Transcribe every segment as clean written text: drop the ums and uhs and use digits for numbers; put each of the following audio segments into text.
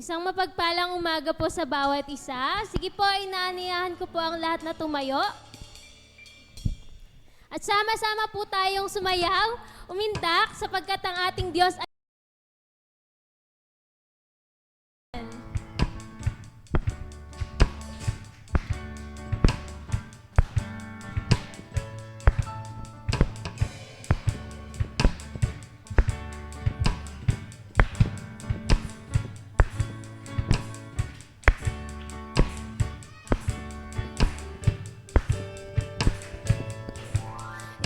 Isang mapagpalang umaga po sa bawat isa. Sige po, inaaniyahan ko po ang lahat na tumayo. At sama-sama po tayong sumayaw, umindak, sapagkat ang ating Diyos ay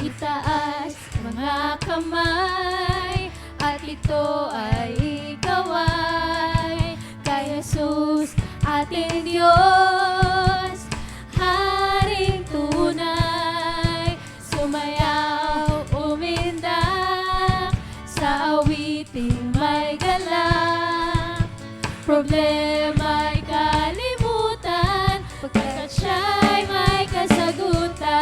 itaas mga kamay, at ito ay ikaw ay kay Jesus ating Diyos, Haring tunay. Sumayaw, umindak, sa awiting may galak, problema'y kalimutan, pagkat siya'y may kasagutan.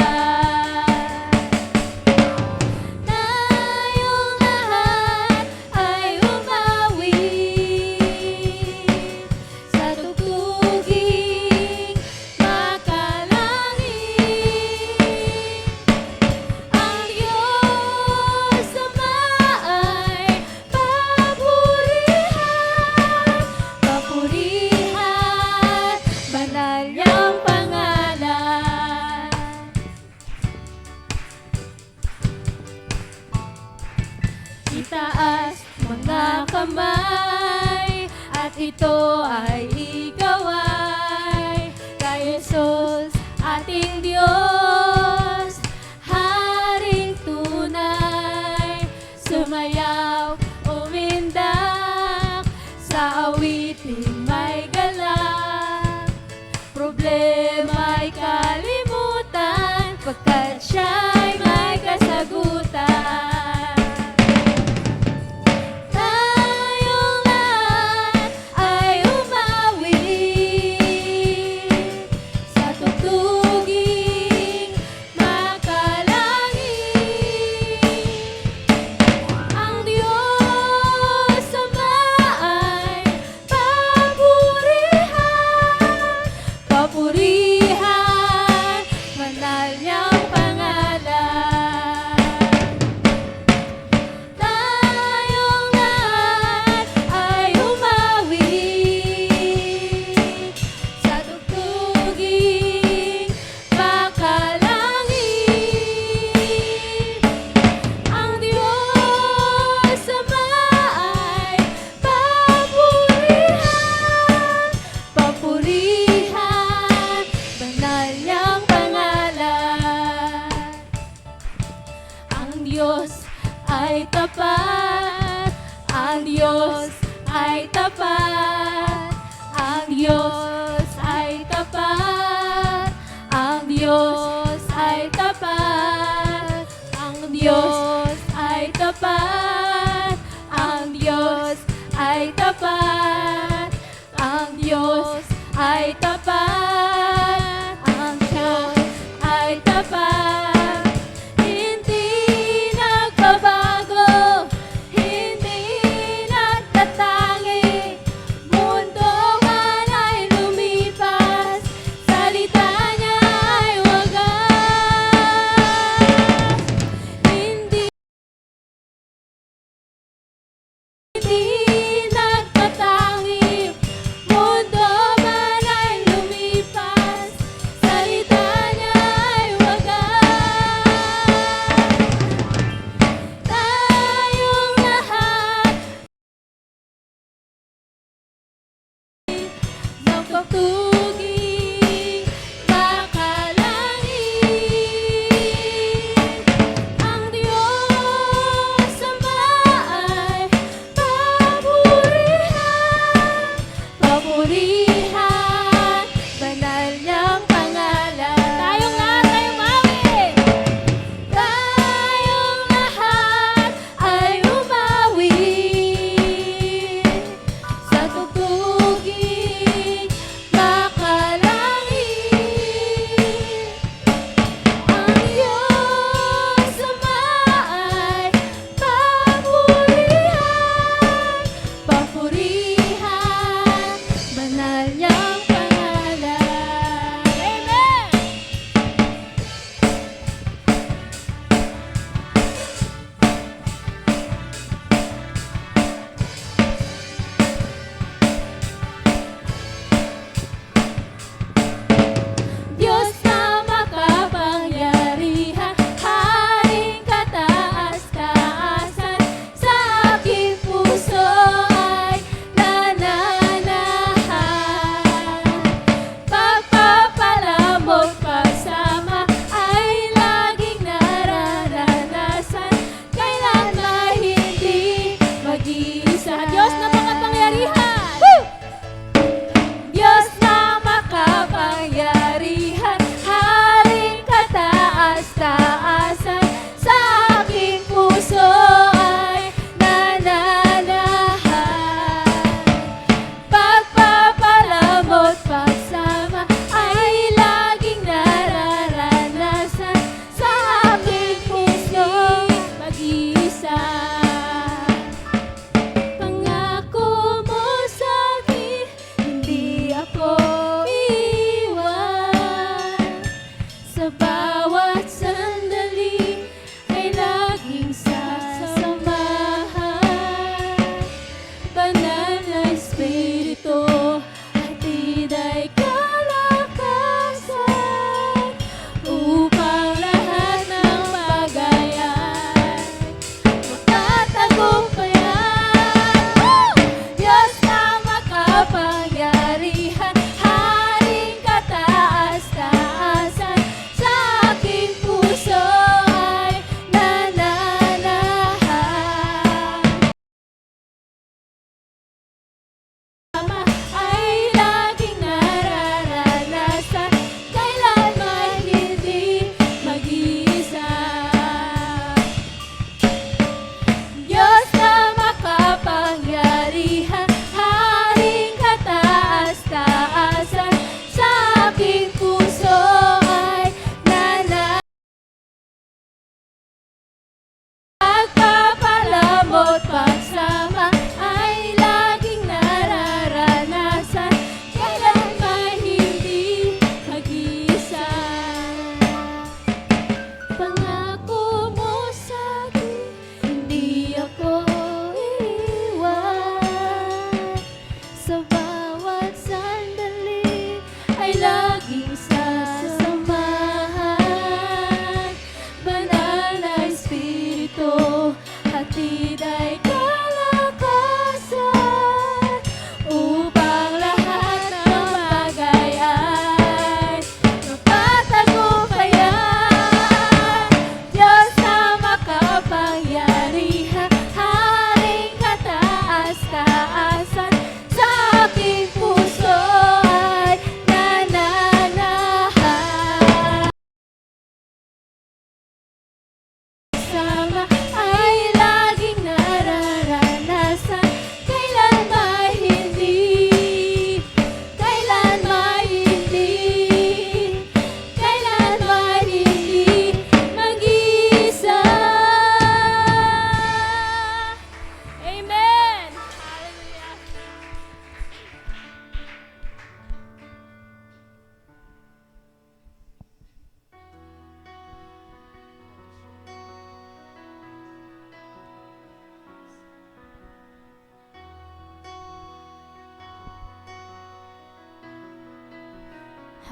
Itaas mga kamay, at ito ay ikaw ay kay Jesus ating Diyos, Haring tunay. Sumayaw, umindak, sa awiting may galak, problema'y kalimutan, pagkat siya'y may kasagutan. Diyos ay tapat, ang Diyos ay tapat, ang Diyos ay tapat, ang Diyos ay tapat, ang Diyos ay tapat, ang Diyos ay tapat, ang Diyos ay tapat, ang Diyos ay tapat.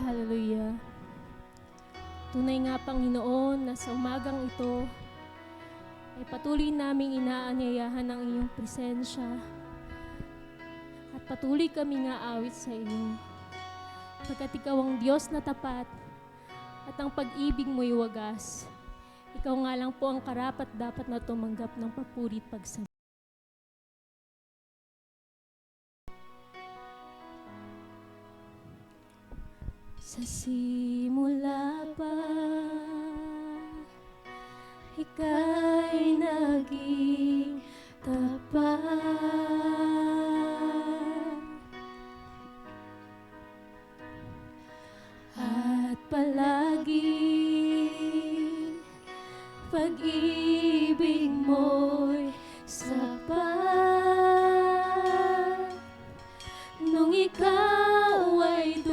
Hallelujah. Tunay nga, Panginoon, na sa umagang ito ay patuloy naming inaanyayahan ang iyong presensya at patuloy kami nga awit sa iyo. Pagkat ikaw ang Diyos na tapat at ang pag-ibig mo'y wagas. Ikaw nga lang po ang karapat dapat na tumanggap ng papuri at pagsamba. Sa simula pa, ika'y naging tapat at palagi pag-ibig mo'y sapat. Nung ikaw ay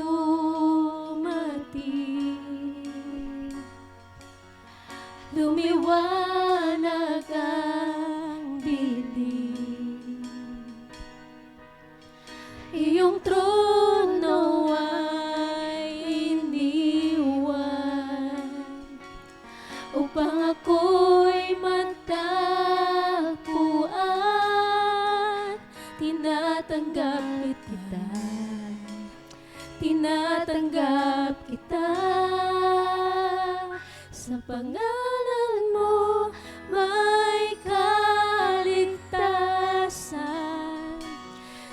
lumiwanag ang dilim. Iyong trono ay iniwan upang ako'y matagpuan. Tinatanggap kita, tinatanggap kita. Sa pangalan mo may kaligtasan.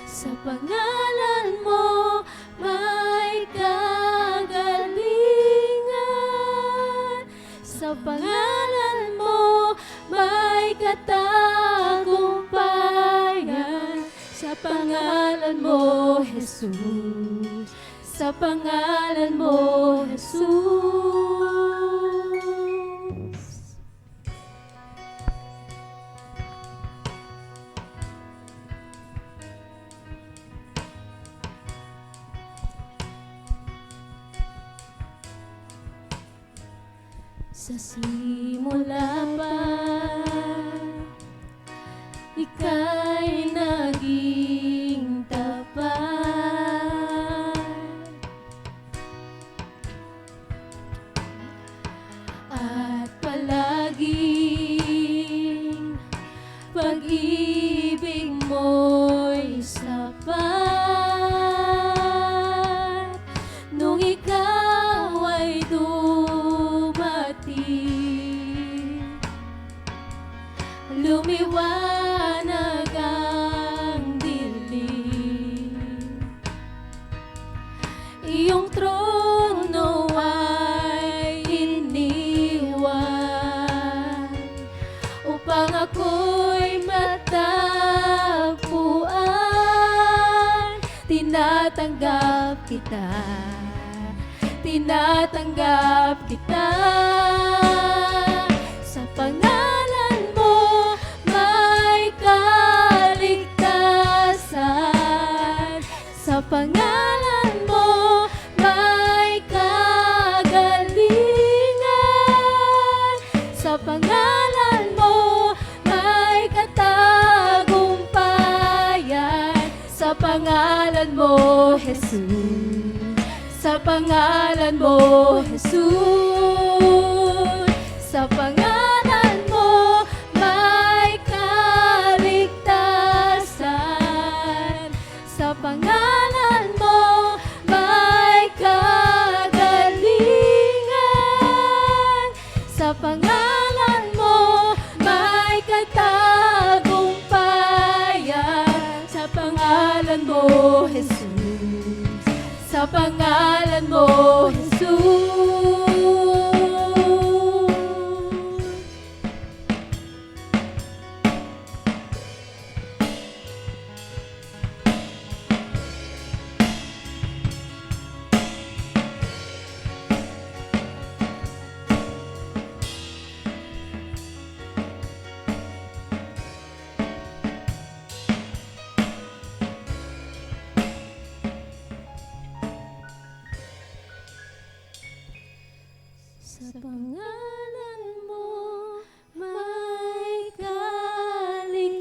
Sa pangalan mo may kagalingan. Sa pangalan mo may katagumpayan. Sa pangalan mo, Jesus. Sa pangalan mo, Jesus. Sa simula pa, ika'y naging tapat at palaging pag-ibig mo'y sapat. Nung ikaw ay lumiwanag ang dilim. Iyong trono ay iniwan upang ako'y matagpuan. Tinatanggap kita, tinatanggap kita. Sa pangalan mo may kaligtasan. Sa pangalan mo may kagalingan. Sa pangalan mo may katagumpayan. Sa pangalan mo, Jesus. Sa pangalan mo, Jesus. Sa pangalan mo may kaligtasan. Sa pangalan mo may kagalingan. Sa pangalan mo may katagumpayan. Sa pangalan mo, Jesus. Sa pangalan mo, Jesus. Sa pangalan mo may kaligtasan.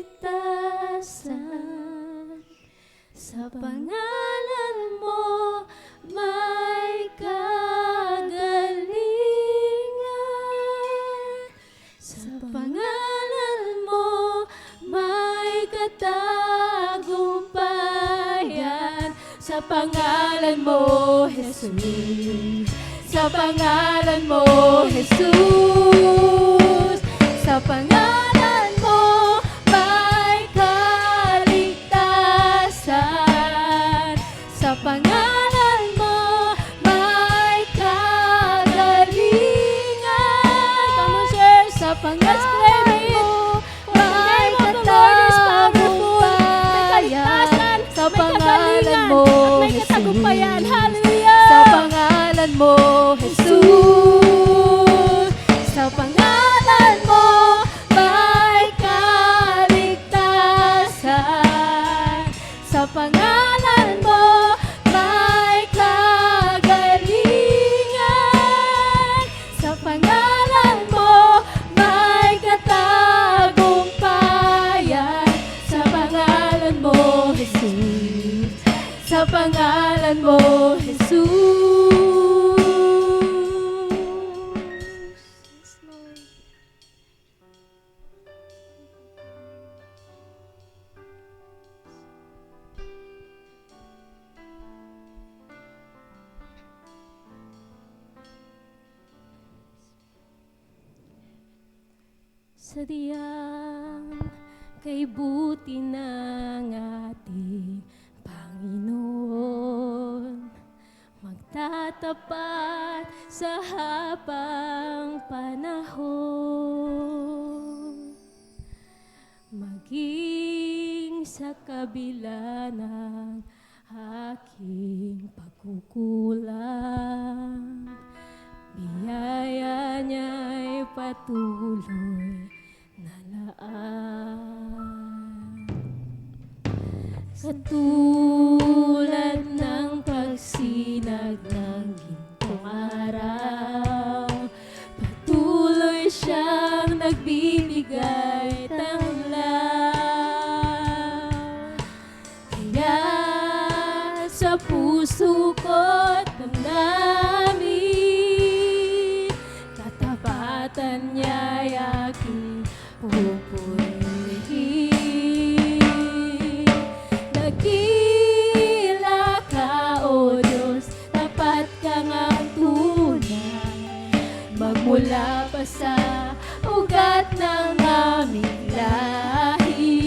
Sa pangalan mo may kaligtasan. pangalan mo, Jesus. Sa pangalan mo, Jesus. Sa pangalan mo, may kaligtasan. Sa pangalan mo, may kagalingan. Come on, share. Sa pangalan mo, may katagumpayan. Sa pangalan mo, katagumpayan. Hallelujah! Sa pangalan mo, Jesus. Sa pangalan mo, may kaligtasan. Sa pangalan mo, may kagalingan. Sa pangalan mo, may katagumpayan. Sa pangalan mo, Jesus. Sa pangalan mo, Jesus. Yes, Lord. Sadyang kay buti ng ating Panginoon, magtatapat sa habang panahon, maging sa kabila ng aking pagkukulang. Biyaya niya'y patuloy na laan. Katulad ng pagsinag ng gintong araw, patuloy siyang nagbibigay tanglaw. Kaya sa puso ko't damdamin, katapatan niya'y aking pupurihin. Dakila ka, O Diyos, tapat ka ngang tunay, magmula pa sa ugat ng aming lahi.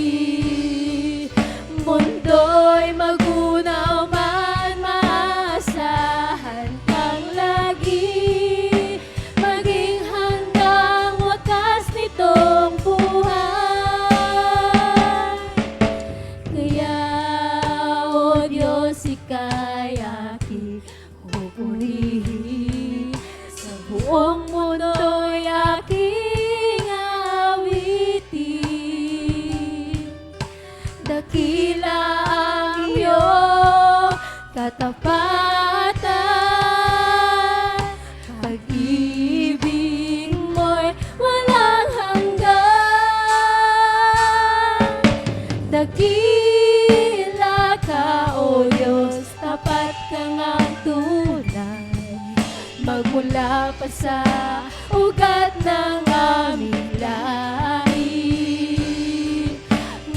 Mundo'y magunaw man, maasahan kang lagi, maging hanggang wakas nitong buhay. Kaya, O Diyos, ika'y aking pupurihin, sa buong mundo'y aking awitin. Dakila ang iyong katapatan, pag-ibig mo'y walang hanggan. Dakila ka, O Diyos, tapat ka ngang tunay, magmula pa sa ugat ng aming lahi.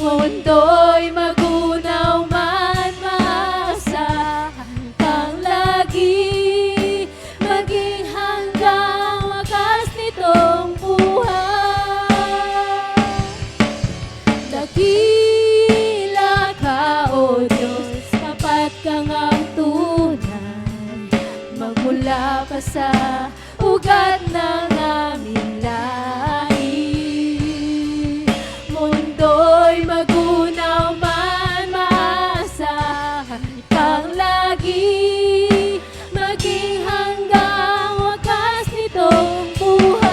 Mundo'y magunaw man, maasahan kang lagi, maging hanggang wakas nitong buhay. Dakila ka, O Diyos, tapat ka ngang tunay, magmula pa sa ugat ng aming lahi. Mundo'y magunaw man, maasahan kang lagi, maging hanggang wakas nitong buhay.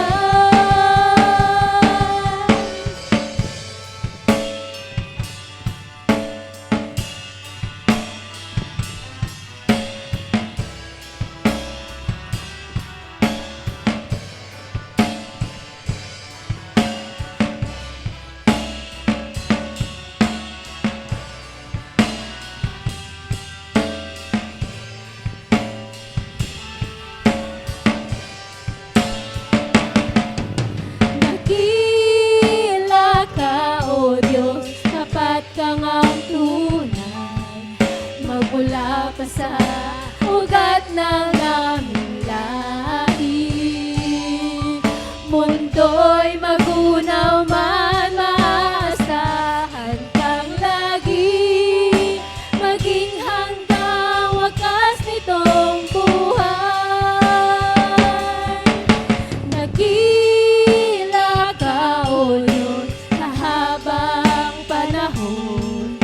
ng aming lahi. Mundo'y magunaw man, maasahan kang lagi, maging hanggang wakas nitong buhay. Nagkila ka, O Diyos, sa habang panahon,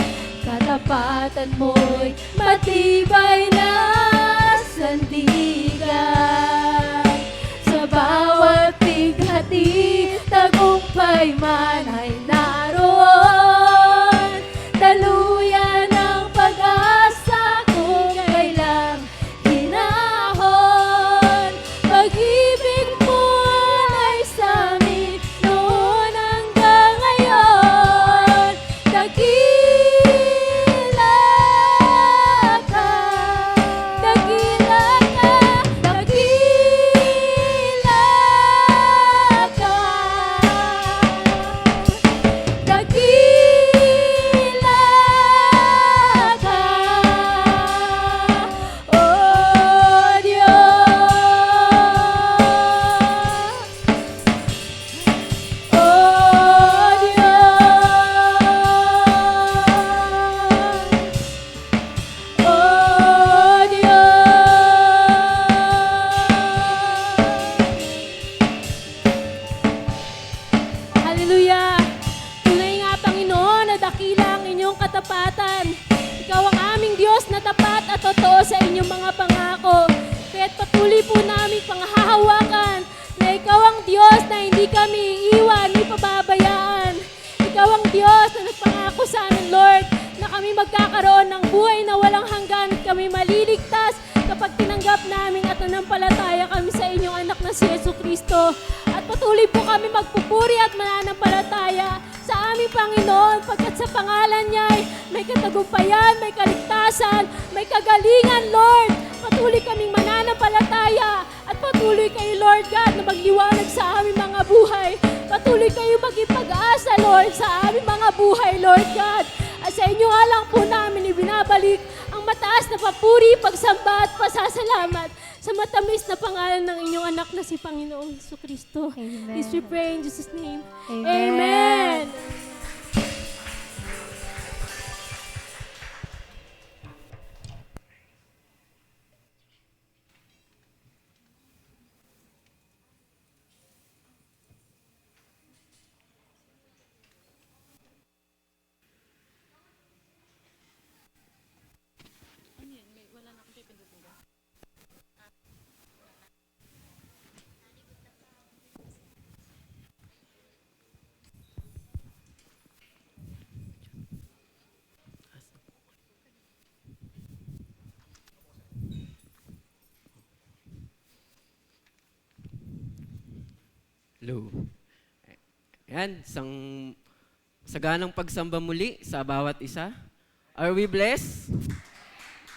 katapatan mo'y matibay na sandigan. Sa bawat bighati, tagumpay man ay naroon. Daluyan ang pag-asa kung kailang hinahon. Pag-ibig mo ay sa amin noon hanggang ngayon. Dakila ka, dakila ka, dakila ka, dakila ka, O Diyos, O Diyos, O Diyos. Hallelujah! Tunay nga, Panginoon, na dakila ang inyong katapatan. Ikaw ang aming Diyos na tapat at totoo sa inyong mga pangako. Kaya't patuloy po namin panghahawakan na ikaw ang Diyos na hindi kami iiwan, ni pababayaan. Ikaw ang Diyos na nagpangako sa amin, Lord, na kami magkakaroon ng buhay na walang hanggan at kami maliligtas kapag tinanggap namin at nanampalataya kami sa inyong anak na si Jesucristo. At patuloy po kami magpupuri at mananampalataya sa aming Panginoon, pagkat sa pangalan niya ay may katagumpayan, may kaligtasan, may kagalingan, Lord. Patuloy kaming mananampalataya at patuloy kayo, Lord God, na magliwanag sa aming mga buhay. Patuloy kayo maging pag-asa, Lord, sa aming mga buhay, Lord God. At sa inyo nga lang po namin ibinabalik ang mataas na papuri, pagsamba at pasasalamat sa matamis na pangalan ng inyong anak na si Panginoong Jesucristo. Amen. This we pray in Jesus' name. Amen. Amen. Hello. Ayan, saganang pagsamba muli sa bawat isa. Are we blessed?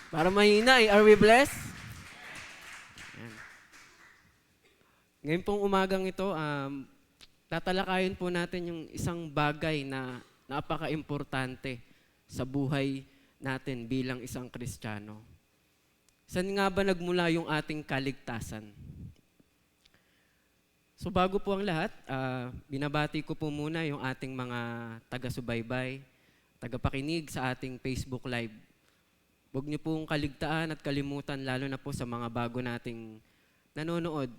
Para mahina are we blessed? Ayan. Ngayon pong umagang ito, tatalakayin po natin yung isang bagay na napaka-importante sa buhay natin bilang isang Kristiyano. Saan nga ba nagmula yung ating kaligtasan? So bago po ang lahat, binabati ko po muna yung ating mga taga-subaybay, tagapakinig sa ating Facebook Live. Huwag niyo pong kaligtaan at kalimutan, lalo na po sa mga bago nating nanonood,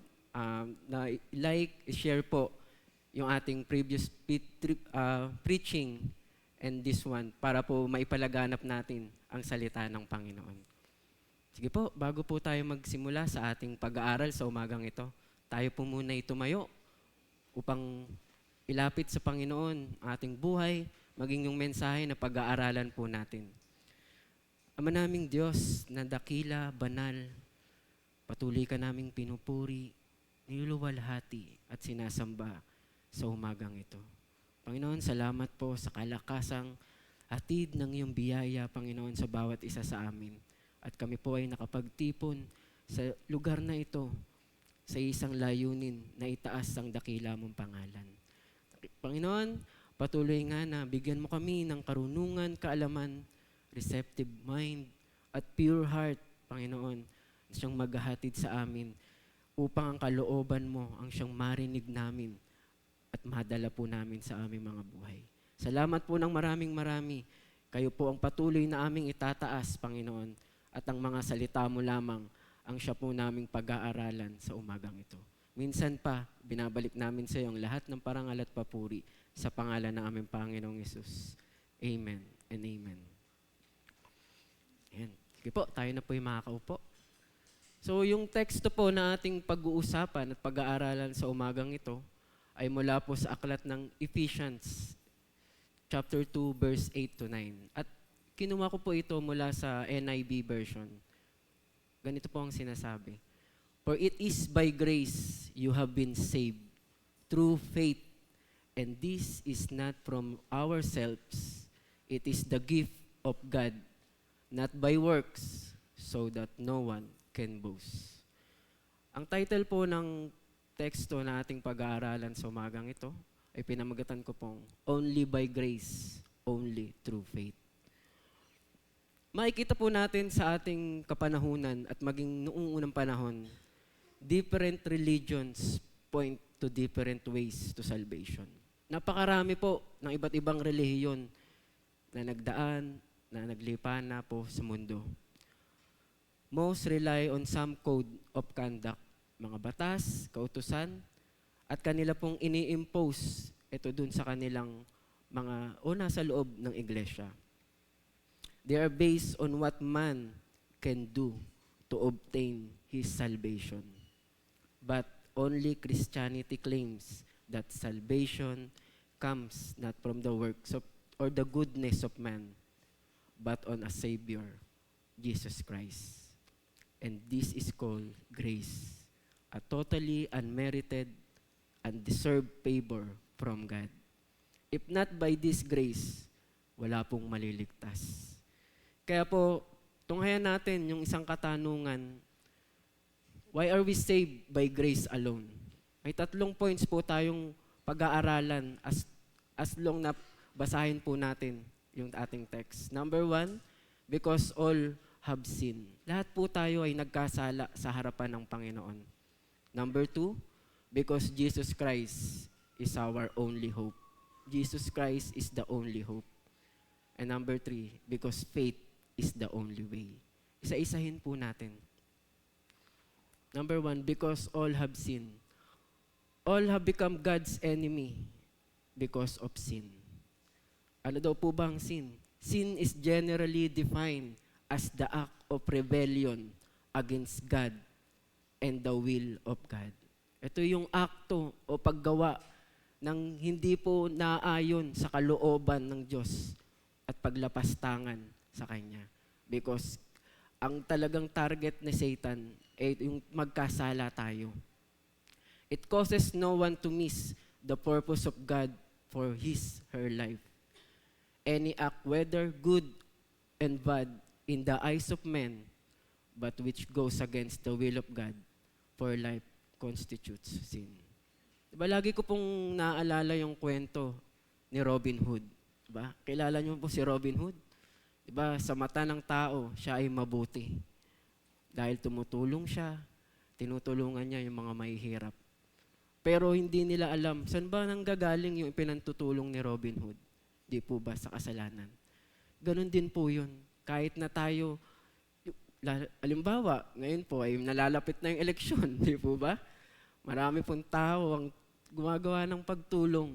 na like, share po yung ating previous preaching and this one para po maipalaganap natin ang salita ng Panginoon. Sige po, bago po tayo magsimula sa ating pag-aaral sa umagang ito, tayo po muna tumayo upang ilapit sa Panginoon ating buhay, maging yung mensahe na pag-aaralan po natin. Ama naming Diyos na dakila, banal, patuloy ka naming pinupuri, niluluwalhati at sinasamba sa umagang ito. Panginoon, salamat po sa kalakasang hatid ng iyong biyaya, Panginoon, sa bawat isa sa amin. At kami po ay nakapagtipon sa lugar na ito, sa isang layunin na itaas ang dakila mong pangalan. Panginoon, patuloy nga na bigyan mo kami ng karunungan, kaalaman, receptive mind, at pure heart, Panginoon, siyang maghahatid sa amin upang ang kalooban mo ang siyang marinig namin at madala po namin sa aming mga buhay. Salamat po ng maraming marami. Kayo po ang patuloy na aming itataas, Panginoon, at ang mga salita mo lamang ang siya po naming pag-aaralan sa umagang ito. Minsan pa, binabalik namin sa iyo ang lahat ng parangal at papuri sa pangalan ng aming Panginoong Yesus. Amen and amen. Ayan. Sige po, tayo na po yung makakaupo. So yung teksto po na ating pag-uusapan at pag-aaralan sa umagang ito ay mula po sa aklat ng Ephesians chapter 2 verse 8 to 9. At kinuha ko po ito mula sa NIV version. Ganito po ang sinasabi. For it is by grace you have been saved through faith, and this is not from ourselves. It is the gift of God, not by works, so that no one can boast. Ang title po ng teksto na ating pag-aaralan sa umagang ito ay pinamagatan ko pong Only by Grace, Only Through Faith. Makikita po natin sa ating kapanahunan at maging noong unang panahon, different religions point to different ways to salvation. Napakarami po ng iba't ibang relihiyon na nagdaan, na naglipa na po sa mundo. Most rely on some code of conduct, mga batas, kautusan, at kanila pong ini-impose ito dun sa kanilang mga o nasa loob ng iglesia. They are based on what man can do to obtain his salvation. But only Christianity claims that salvation comes not from the works of or the goodness of man, but on a Savior, Jesus Christ. And this is called grace, a totally unmerited, undeserved favor from God. If not by this grace, wala pong maliligtas. Kaya po, tunghayan natin yung isang katanungan, why are we saved by grace alone? May 3 points po tayong pag-aaralan as long na basahin po natin yung ating text. Number 1, because all have sinned. Lahat po tayo ay nagkasala sa harapan ng Panginoon. Number 2, because Jesus Christ is our only hope. Jesus Christ is the only hope. And number 3, because faith is the only way. Isa-isahin po natin. Number 1, because all have sinned. All have become God's enemy because of sin. Ano daw po ba ang sin? Sin is generally defined as the act of rebellion against God and the will of God. Ito yung akto o paggawa ng hindi po naayon sa kalooban ng Diyos at paglapastangan sa Kanya. Because ang talagang target ni Satan ay yung magkasala tayo. It causes no one to miss the purpose of God for her life. Any act, whether good and bad in the eyes of men, but which goes against the will of God for life, constitutes sin. Diba, lagi ko pong naaalala yung kwento ni Robin Hood. Diba? Kilala niyo po si Robin Hood? Diba, sa mata ng tao, siya ay mabuti. Dahil tumutulong siya, tinutulungan niya yung mga mahihirap. Pero hindi nila alam, saan ba nanggagaling yung pinantutulong ni Robin Hood? Di po ba sa kasalanan? Ganon din po yun. Kahit na tayo, halimbawa, ngayon po ay nalalapit na yung eleksyon, di po ba? Marami pong tao ang gumagawa ng pagtulong.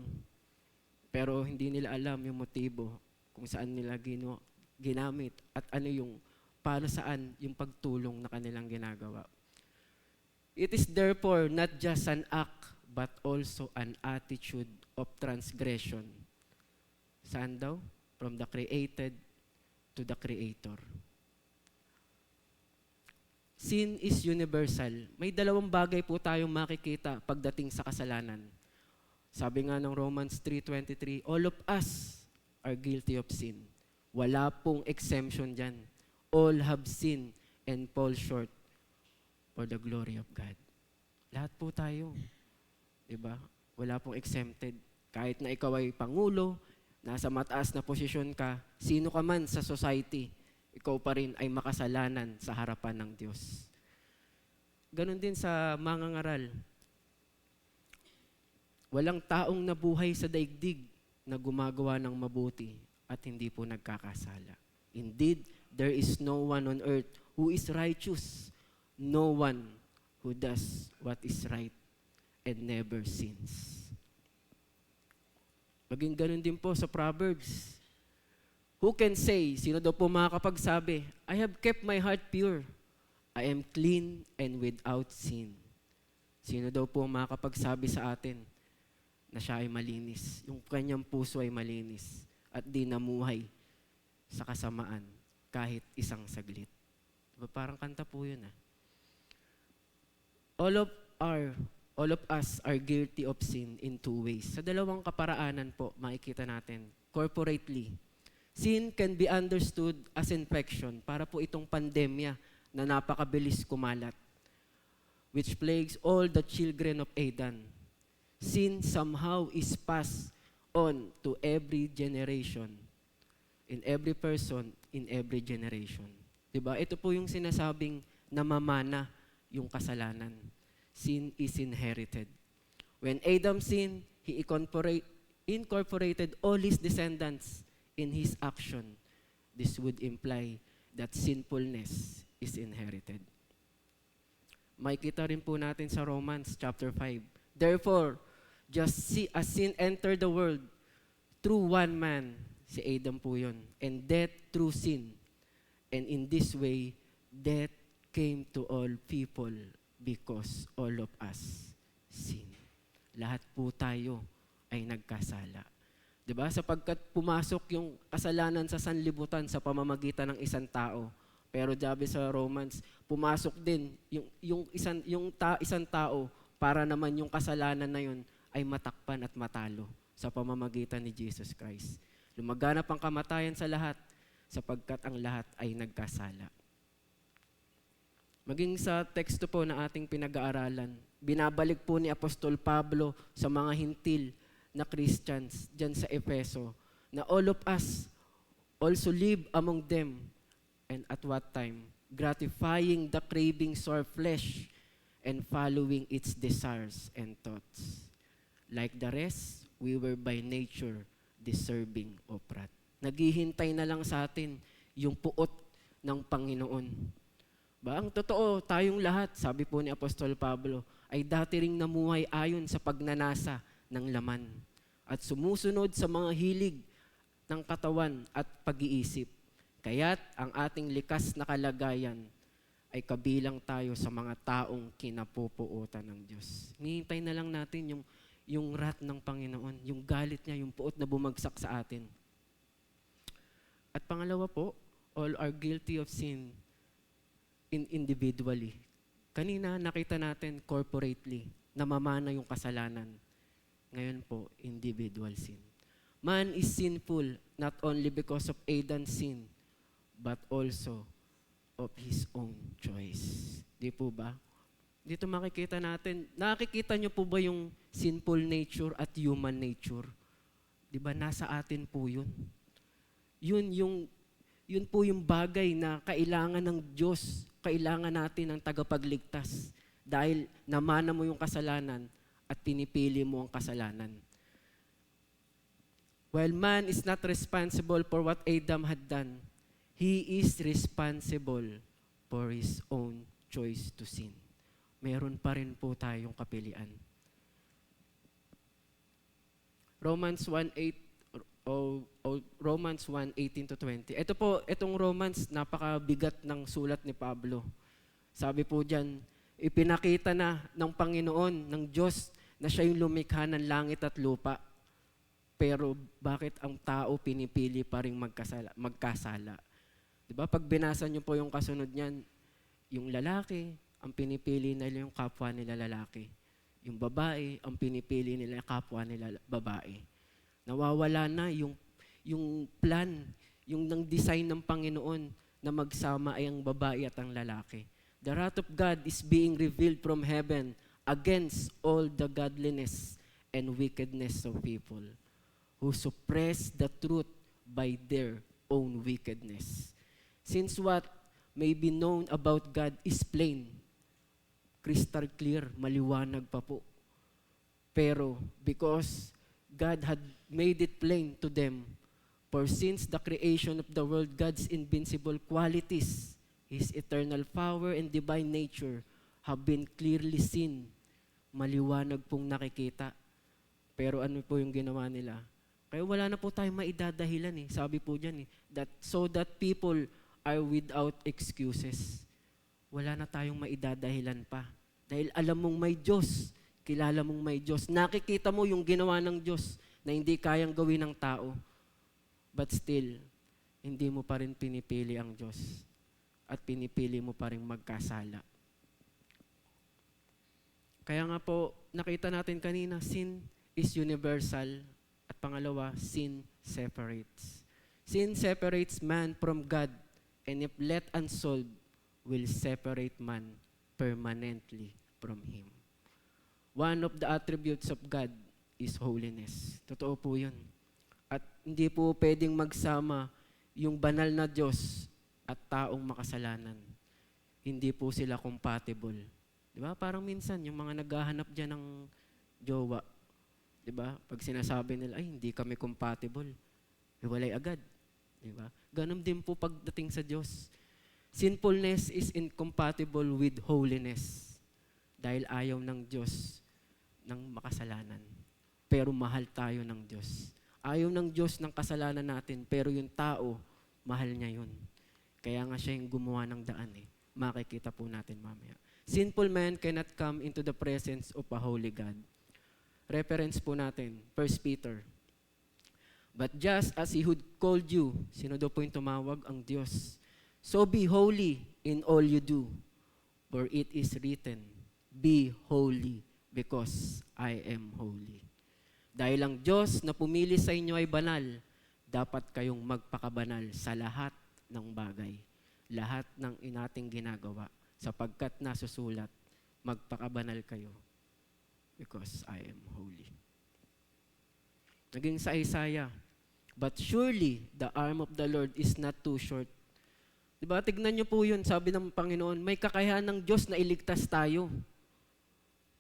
Pero hindi nila alam yung motibo kung saan nila ginamit at ano yung para saan yung pagtulong na kanilang ginagawa. It is therefore not just an act but also an attitude of transgression. Saan daw? From the created to the Creator. Sin is universal. May 2 bagay po tayong makikita pagdating sa kasalanan. Sabi nga ng Romans 3:23, all of us are guilty of sin. Wala pong exemption dyan. All have sinned and fall short for the glory of God. Lahat po tayo. Diba? Wala pong exempted. Kahit na ikaw ay pangulo, nasa mataas na posisyon ka, sino ka man sa society, ikaw pa rin ay makasalanan sa harapan ng Diyos. ganun din sa mangangaral. Walang taong nabuhay sa daigdig na gumagawa ng mabuti at hindi po nagkakasala. Indeed, there is no one on earth who is righteous, no one who does what is right and never sins. Maging ganun din po sa Proverbs. Who can say, sino daw po makakapagsabi, I have kept my heart pure. I am clean and without sin. Sino daw po makakapagsabi sa atin na siya ay malinis, yung kanyang puso ay malinis at di namuhay sa kasamaan kahit isang saglit. Diba, parang kanta po yun ah. All of us are guilty of sin in two ways. Sa dalawang kaparaanan po, makikita natin. Corporately, sin can be understood as infection para po itong pandemya na napakabilis kumalat, which plagues all the children of Adam. Sin somehow is passed on to every generation, in every person, in every generation. Diba? Ito po yung sinasabing namamana yung kasalanan. Sin is inherited. When Adam sinned, he incorporated all his descendants in his action. This would imply that sinfulness is inherited. Makikita rin po natin sa Romans chapter 5. Therefore, just as sin entered the world through one man, si Adam po yun, and death through sin. And in this way, death came to all people because all of us sin. Lahat po tayo ay nagkasala. Diba? Sapagkat pumasok yung kasalanan sa sanlibutan sa pamamagitan ng isang tao. Pero sabi sa Romans, pumasok din yung isang tao para naman yung kasalanan na yun ay matakpan at matalo sa pamamagitan ni Jesus Christ. Lumaganap ang kamatayan sa lahat sapagkat ang lahat ay nagkasala. Maging sa teksto po na ating pinag-aaralan, binabalik po ni Apostol Pablo sa mga hintil na Christians dyan sa Efeso na all of us also live among them, and at what time? Gratifying the cravings of our flesh and following its desires and thoughts. Like the rest, we were by nature deserving of wrath. Naghihintay na lang sa atin yung puot ng Panginoon. Ba, ang totoo, tayong lahat, sabi po ni Apostol Pablo, ay dati ring namuhay ayon sa pagnanasa ng laman at sumusunod sa mga hilig ng katawan at pag-iisip. Kaya't ang ating likas na kalagayan ay kabilang tayo sa mga taong kinapupuotan ng Diyos. Hinihintay na lang natin yung wrath ng Panginoon, yung galit niya, yung puot na bumagsak sa atin. At pangalawa po, all are guilty of sin individually. Kanina nakita natin corporately, namamana yung kasalanan. Ngayon po, individual sin. Man is sinful not only because of Adam's sin, but also of his own choice. Di po ba? Dito makikita natin, nakikita niyo po ba yung sinful nature at human nature? Di ba, nasa atin po yun. Yun po yung bagay na kailangan ng Diyos, kailangan natin ng tagapagligtas. Dahil namana mo yung kasalanan at pinipili mo ang kasalanan. While man is not responsible for what Adam had done, he is responsible for his own choice to sin. Meron pa rin po tayong kapilian. Romans 1:18-20. Ito po, itong Romans, napakabigat ng sulat ni Pablo. Sabi po diyan, ipinakita na ng Panginoon, ng Diyos, na siya yung lumikha ng langit at lupa. Pero bakit ang tao pinipili pa rin magkasala? Diba? Pag binasa niyo po yung kasunod niyan, yung lalaki, ang pinipili nila yung kapwa nila lalaki. Yung babae, ang pinipili nila yung kapwa nila babae. Nawawala na yung plan, yung ng design ng Panginoon na magsama ay ang babae at ang lalaki. The wrath of God is being revealed from heaven against all the godliness and wickedness of people who suppress the truth by their own wickedness. Since what may be known about God is plain, crystal clear, maliwanag pa po. Pero because God had made it plain to them, for since the creation of the world, God's invincible qualities, His eternal power and divine nature have been clearly seen. Maliwanag pong nakikita. Pero ano po yung ginawa nila? Kaya wala na po tayong maidadahilan eh. Sabi po dyan eh, that so that people are without excuses. Wala na tayong maidadahilan pa. Dahil alam mong may Diyos, kilala mong may Diyos, nakikita mo yung ginawa ng Diyos na hindi kayang gawin ng tao. But still, hindi mo pa rin pinipili ang Diyos at pinipili mo pa rin magkasala. Kaya nga po, nakita natin kanina, sin is universal at pangalawa, sin separates. Sin separates man from God, and if left unsolved, will separate man permanently from Him. One of the attributes of God is holiness. Totoo po yun. At hindi po pwedeng magsama yung banal na Diyos at taong makasalanan. Hindi po sila compatible. Di ba? Parang minsan, yung mga naghahanap dyan ng jowa, di ba? Pag sinasabi nila, ay, hindi kami compatible, hiwalay agad. Di ba? Ganun din po pagdating sa Diyos. Sinfulness is incompatible with holiness dahil ayaw ng Diyos ng makasalanan. Pero mahal tayo ng Diyos. Ayaw ng Diyos ng kasalanan natin, pero yung tao, mahal niya yun. Kaya nga siya yung gumawa ng daan eh. Makikita po natin mamaya. Sinful man cannot come into the presence of a holy God. Reference po natin, 1 Peter. But just as He who called you, sino daw po yung tumawag? Ang Diyos. So be holy in all you do, for it is written, be holy because I am holy. Dahil ang Diyos na pumili sa inyo ay banal, dapat kayong magpakabanal sa lahat ng bagay, lahat ng inating ginagawa, sapagkat nasusulat, magpakabanal kayo because I am holy. Naging sa Isaiah, but surely the arm of the Lord is not too short. Diba? Tignan niyo po yun, sabi ng Panginoon, may kakayahan ng Diyos na iligtas tayo.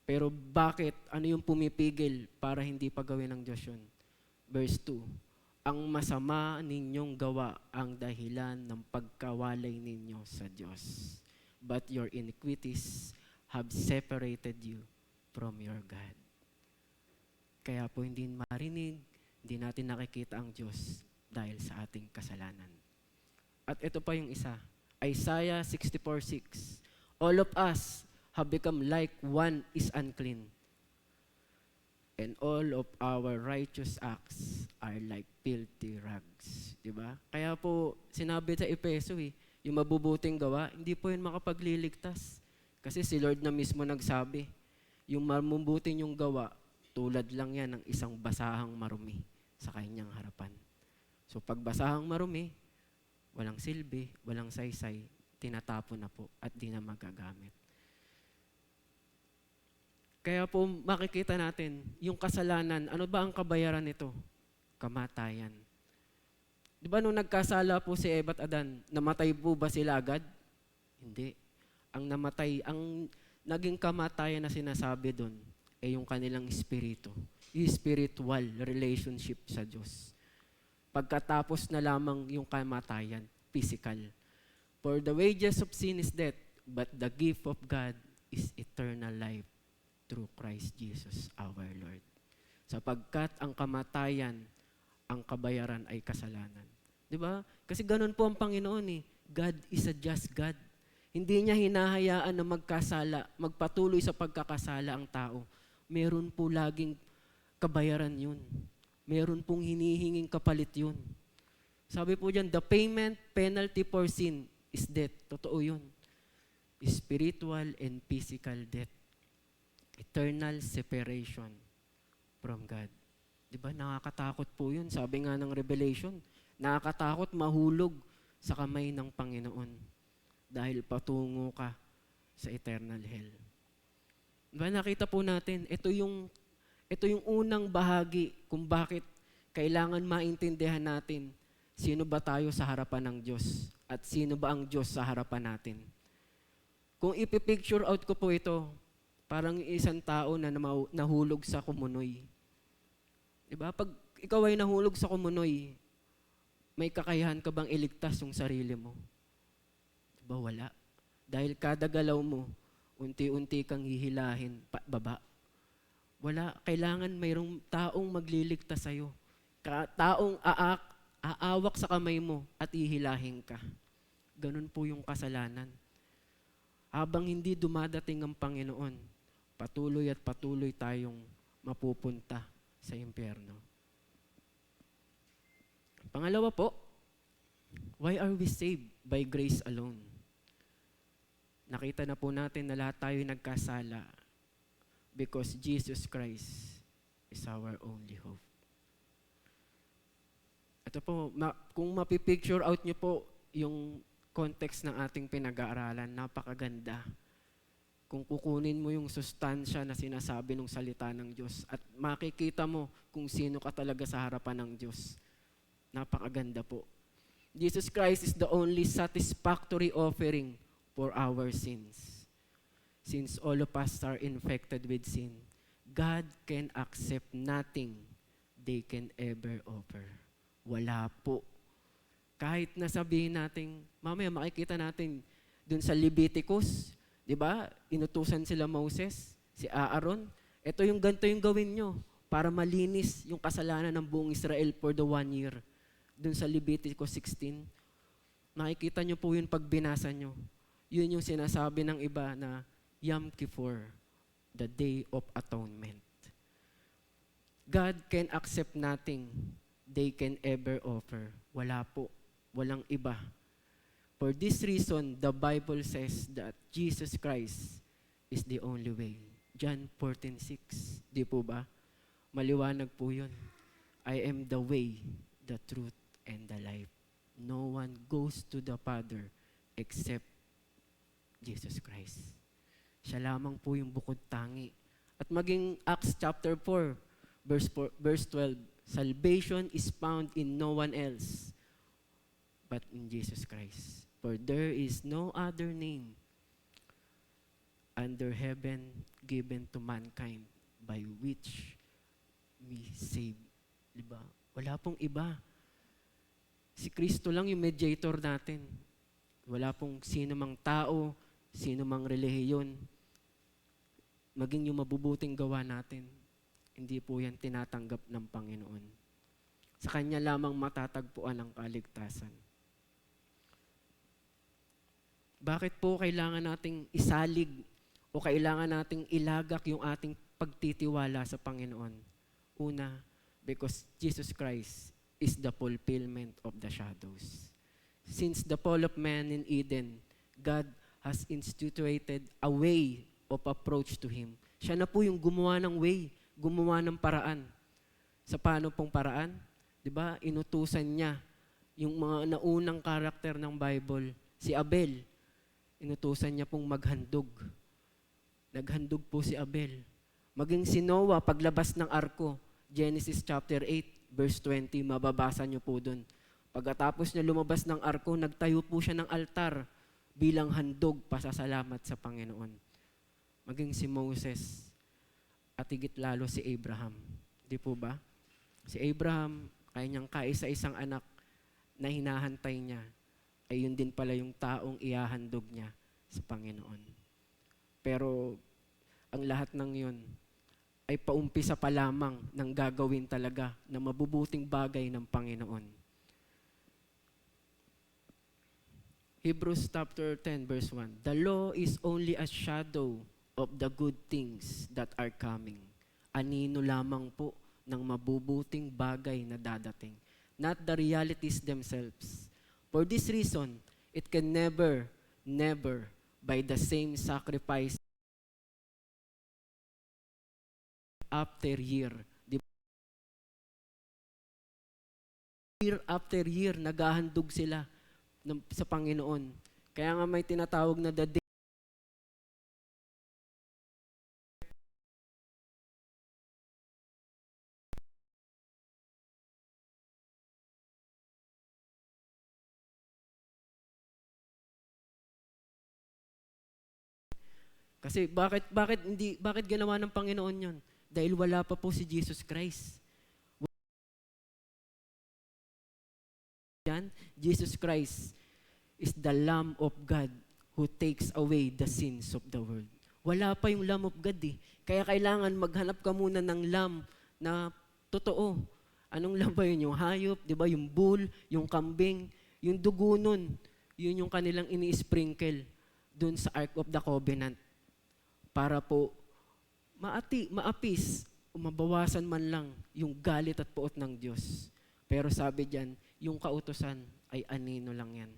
Pero bakit? Ano yung pumipigil para hindi pagawin ng Diyos yun? Verse 2, ang masama ninyong gawa ang dahilan ng pagkawalay ninyo sa Diyos. But your iniquities have separated you from your God. Kaya po hindi marinig, hindi natin nakikita ang Diyos dahil sa ating kasalanan. At ito pa yung isa, Isaiah 64:6. All of us have become like one is unclean, and all of our righteous acts are like filthy rags. Diba? Kaya po, sinabi sa Efeso yung mabubuting gawa, hindi po yun makapagliligtas. Kasi si Lord na mismo nagsabi, yung mabubuting yung gawa, tulad lang yan ng isang basahang marumi sa kanyang harapan. So pag basahang marumi, walang silbi, walang saysay, tinatapon na po at di na magagamit. Kaya po makikita natin, yung kasalanan, ano ba ang kabayaran nito? Kamatayan. Di ba nung nagkasala po si Eva at Adan, namatay po ba sila agad? Hindi. Ang namatay, ang naging kamatayan na sinasabi doon, ay yung kanilang espiritu. Yung spiritual relationship sa Diyos. Pagkatapos na lamang yung kamatayan, physical. For the wages of sin is death, but the gift of God is eternal life through Christ Jesus our Lord. Sapagkat ang kamatayan, ang kabayaran ay kasalanan. Di ba? Kasi ganun po ang Panginoon eh. God is a just God. Hindi niya hinahayaan na magkasala, magpatuloy sa pagkakasala ang tao. Meron po laging kabayaran yun. Meron pong hinihinging kapalit yun. Sabi po dyan, the payment penalty for sin is death. Totoo yun. Spiritual and physical death. Eternal separation from God. Diba? Nakakatakot po yun. Sabi nga ng Revelation, nakakatakot mahulog sa kamay ng Panginoon dahil patungo ka sa eternal hell. Diba? Nakita po natin, ito yung unang bahagi kung bakit kailangan maintindihan natin sino ba tayo sa harapan ng Diyos at sino ba ang Diyos sa harapan natin. Kung ipipicture out ko po ito, parang isang tao na nahulog sa kumunoy. Diba? Pag ikaw ay nahulog sa kumunoy, may kakayahan ka bang iligtas yung sarili mo? Diba? Wala. Dahil kada galaw mo, unti-unti kang hihilahin, baba. Wala. Kailangan mayroong taong magliligtas sa'yo. Taong aawak sa kamay mo at ihilahin ka. Ganun po yung kasalanan. Habang hindi dumadating ang Panginoon, patuloy at patuloy tayong mapupunta sa impyerno. Pangalawa po, why are we saved? By grace alone. Nakita na po natin na lahat tayo nagkasala because Jesus Christ is our only hope. Ito po, kung mapipicture out nyo po yung context ng ating pinag-aaralan, napakaganda. Kung kukunin mo yung sustansya na sinasabi ng salita ng Diyos at makikita mo kung sino ka talaga sa harapan ng Diyos. Napakaganda po. Jesus Christ is the only satisfactory offering for our sins. Since all of us are infected with sin, God can accept nothing they can ever offer. Wala po. Kahit nasabihin natin, mamaya makikita natin dun sa Leviticus, di ba? Inutusan sila Moses, si Aaron. Ito yung ganito yung gawin nyo para malinis yung kasalanan ng buong Israel for the 1 year. Dun sa Leviticus 16, makikita nyo po yun pag binasa nyo. Yun yung sinasabi ng iba na Yom Kippur, the Day of Atonement. God can accept nothing they can ever offer. Wala po. Walang iba. For this reason, the Bible says that Jesus Christ is the only way. John 14:6. Di po ba? Maliwanag po yun. I am the way, the truth, and the life. No one goes to the Father except Jesus Christ. Siya lamang po yung bukod tangi. At maging Acts chapter 4, verse 12, salvation is found in no one else but in Jesus Christ. For there is no other name under heaven given to mankind by which we save. Diba? Wala pong iba. Si Kristo lang yung mediator natin. Wala pong sino mang tao, sino mang relihiyon, maging yung mabubuting gawa natin. Hindi po yan tinatanggap ng Panginoon. Sa Kanya lamang matatagpuan ang kaligtasan. Bakit po kailangan nating isalig o kailangan nating ilagak yung ating pagtitiwala sa Panginoon? Una, because Jesus Christ is the fulfillment of the shadows. Since the fall of man in Eden, God has instituted a way of approach to Him. Siya na po yung gumawa ng way, gumawa ng paraan. Sa paano pong paraan? Diba? Inutusan niya yung mga naunang karakter ng Bible, si Abel. Inutusan niya pong maghandog. Naghandog po si Abel. Maging si Noah, paglabas ng arko, Genesis chapter 8, verse 20, mababasa niyo po dun. Pagkatapos niya lumabas ng arko, nagtayo po siya ng altar bilang handog, pasasalamat sa Panginoon. Maging si Moses, at higit lalo si Abraham. Di po ba? Si Abraham, kanyang kaisa-isang anak na hinahantay niya, ay yun din pala yung taong ihahandog niya sa Panginoon. Pero ang lahat ng yun ay paumpisa pa lamang ng gagawin talaga na mabubuting bagay ng Panginoon. Hebrews chapter 10 verse 1. The law is only a shadow of the good things that are coming. Anino lamang po ng mabubuting bagay na dadating. Not the realities themselves. For this reason, it can never, by the same sacrifice after year. Year after year, naghahandog sila sa Panginoon. Kaya nga may tinatawag na the Kasi bakit ginawa ng Panginoon 'yon? Dahil wala pa po si Jesus Christ. Yan, Jesus Christ is the Lamb of God who takes away the sins of the world. Wala pa yung Lamb of God eh. Kaya kailangan maghanap ka muna ng Lamb na totoo. Anong lamb ba yun? Yung hayop, di ba? Yung bull, yung kambing, yung dugo nun. Yun yung kanilang ini-sprinkle dun sa Ark of the Covenant. Para po maapis, o mabawasan man lang yung galit at puot ng Diyos. Pero sabi diyan, yung kautusan ay anino lang yan.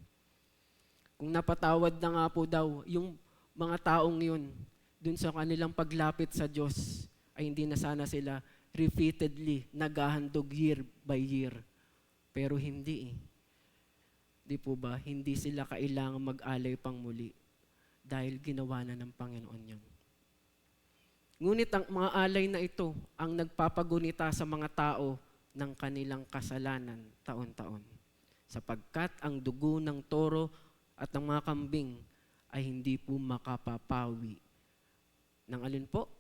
Kung napatawad na nga po daw, yung mga taong yun, dun sa kanilang paglapit sa Diyos, ay hindi na sana sila repeatedly naghahandog year by year. Pero hindi eh. Di po ba? Hindi sila kailangan mag-alay pang muli dahil ginawa na ng Panginoon yun. Ngunit ang mga alay na ito ang nagpapagunita sa mga tao ng kanilang kasalanan taon-taon. Sapagkat ang dugo ng toro at ng mga kambing ay hindi po makapapawi. Ng alin po?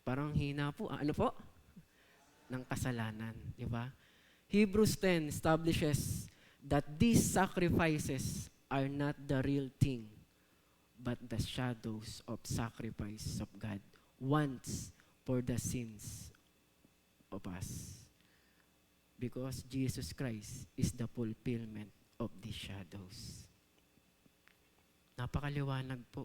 Parang hina po. Ano po? Ng kasalanan. Di ba? Hebrews 10 establishes that these sacrifices are not the real thing, but the shadows of sacrifice of God once for the sins of us. Because Jesus Christ is the fulfillment of these shadows. Napakaliwanag po.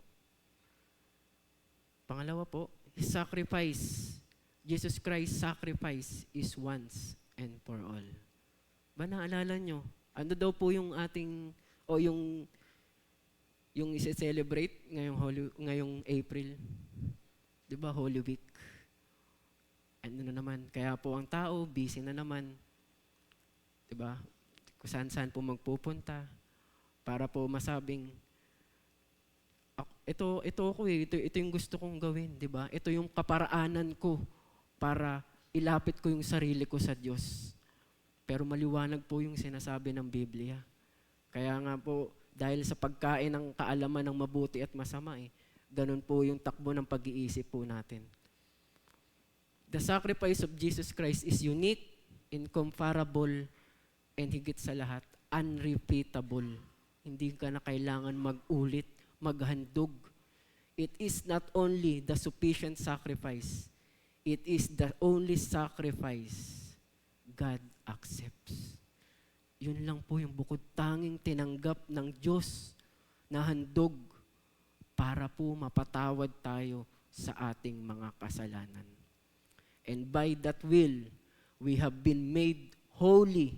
Pangalawa po, His sacrifice, Jesus Christ's sacrifice is once and for all. Ba naalala nyo? Ano daw po yung ating, o yung isi-celebrate ngayong April? Di ba, Holy Week? Ano na naman? Kaya po ang tao, busy na naman. Di ba? Kung saan-saan po magpupunta para po masabing, ito yung gusto kong gawin, di ba? Ito yung kaparaanan ko para ilapit ko yung sarili ko sa Diyos. Pero maliwanag po yung sinasabi ng Biblia. Kaya nga po, dahil sa pagkain ng kaalaman ng mabuti at masama, ganun po yung takbo ng pag-iisip po natin. The sacrifice of Jesus Christ is unique, incomparable, and higit sa lahat, unrepeatable. Hindi ka na kailangan mag-ulit, maghandog. It is not only the sufficient sacrifice, it is the only sacrifice God accepts. Yun lang po yung bukod tanging tinanggap ng Diyos na handog para po mapatawad tayo sa ating mga kasalanan. And by that will, we have been made holy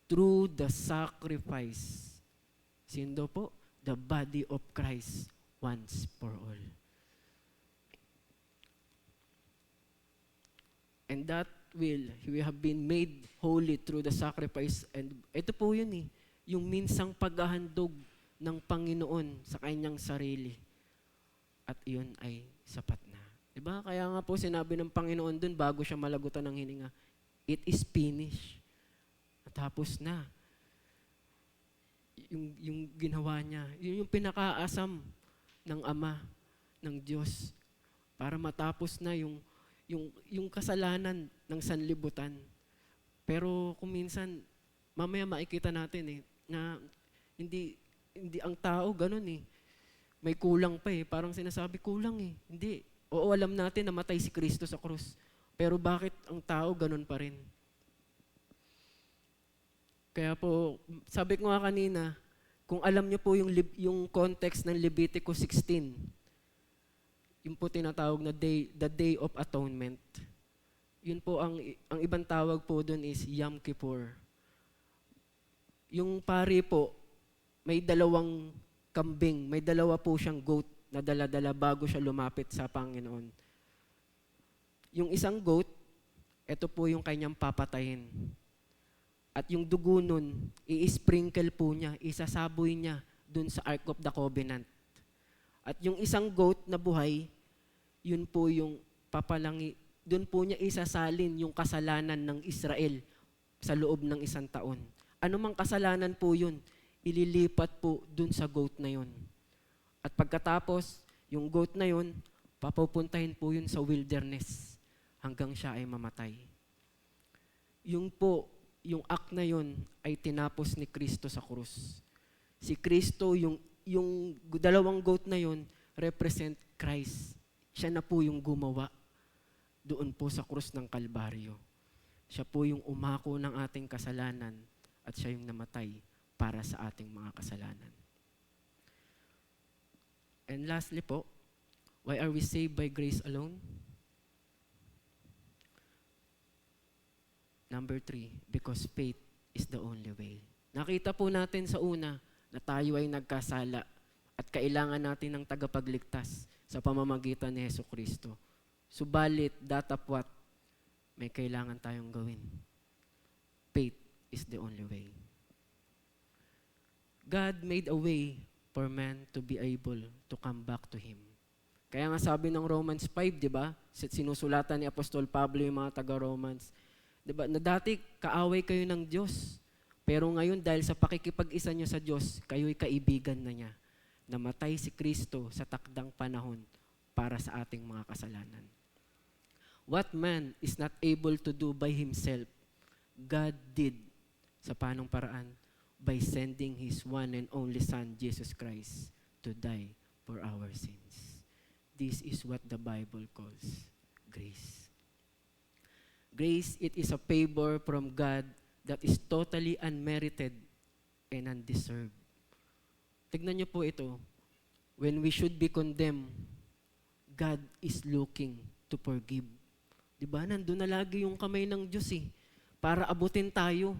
through the sacrifice. Sino po? The body of Christ once for all. And that will, we have been made holy through the sacrifice. And ito po yun yung minsang paghahandog ng Panginoon sa kanyang sarili. At iyon ay sapat na. Diba? Kaya nga po sinabi ng Panginoon dun bago siya malagutan ng hininga, it is finished. Natapos na. Yung ginawa niya, yun yung pinakaasam ng Ama, ng Diyos, para matapos na yung kasalanan ng sanlibutan. Pero kung minsan, mamaya makikita natin na hindi ang tao ganun May kulang pa parang sinasabi kulang Hindi. Oo, alam natin na matay si Kristo sa krus. Pero bakit ang tao ganun pa rin? Kaya po, sabi ko nga kanina, kung alam niyo po yung context ng Leviticus 16, yung po tinatawag na the Day of Atonement. Yun po, ang ibang tawag po doon is Yom Kippur. Yung pari po, may dalawang kambing, may dalawa po siyang goat na dala-dala bago siya lumapit sa Panginoon. Yung isang goat, ito po yung kanyang papatayin. At yung dugo nun, i-sprinkle po niya, isasaboy niya dun sa Ark of the Covenant. At yung isang goat na buhay, yun po yung papalangi, dun po niya isasalin yung kasalanan ng Israel sa loob ng 1 taon. Ano mang kasalanan po yun, ililipat po dun sa goat na yun. At pagkatapos, yung goat na yun, papupuntahin po yun sa wilderness hanggang siya ay mamatay. Yung act na yun ay tinapos ni Kristo sa krus. Si Kristo, yung dalawang goat na yun, represent Christ. Siya na po yung gumawa doon po sa krus ng Kalbaryo. Siya po yung umako ng ating kasalanan at siya yung namatay para sa ating mga kasalanan. And lastly po, why are we saved by grace alone? Number 3, because faith is the only way. Nakita po natin sa una na tayo ay nagkasala at kailangan natin ng tagapagligtas sa pamamagitan ni Jesucristo. Subalit, datapwat, may kailangan tayong gawin. Faith is the only way. God made a way for man to be able to come back to Him. Kaya nga sabi ng Romans 5, di ba? Sinusulatan ni Apostol Pablo yung mga taga-Romans. Di ba? Na dati, kaaway kayo ng Diyos. Pero ngayon, dahil sa pakikipag-isa nyo sa Diyos, kayo'y kaibigan na niya. Namatay si Kristo sa takdang panahon para sa ating mga kasalanan. What man is not able to do by himself, God did. Sa panong paraan? By sending His one and only Son, Jesus Christ, to die for our sins. This is what the Bible calls grace. Grace, it is a favor from God that is totally unmerited and undeserved. Tignan niyo po ito. When we should be condemned, God is looking to forgive. Diba? Nandun na lagi yung kamay ng Diyos para abutin tayo.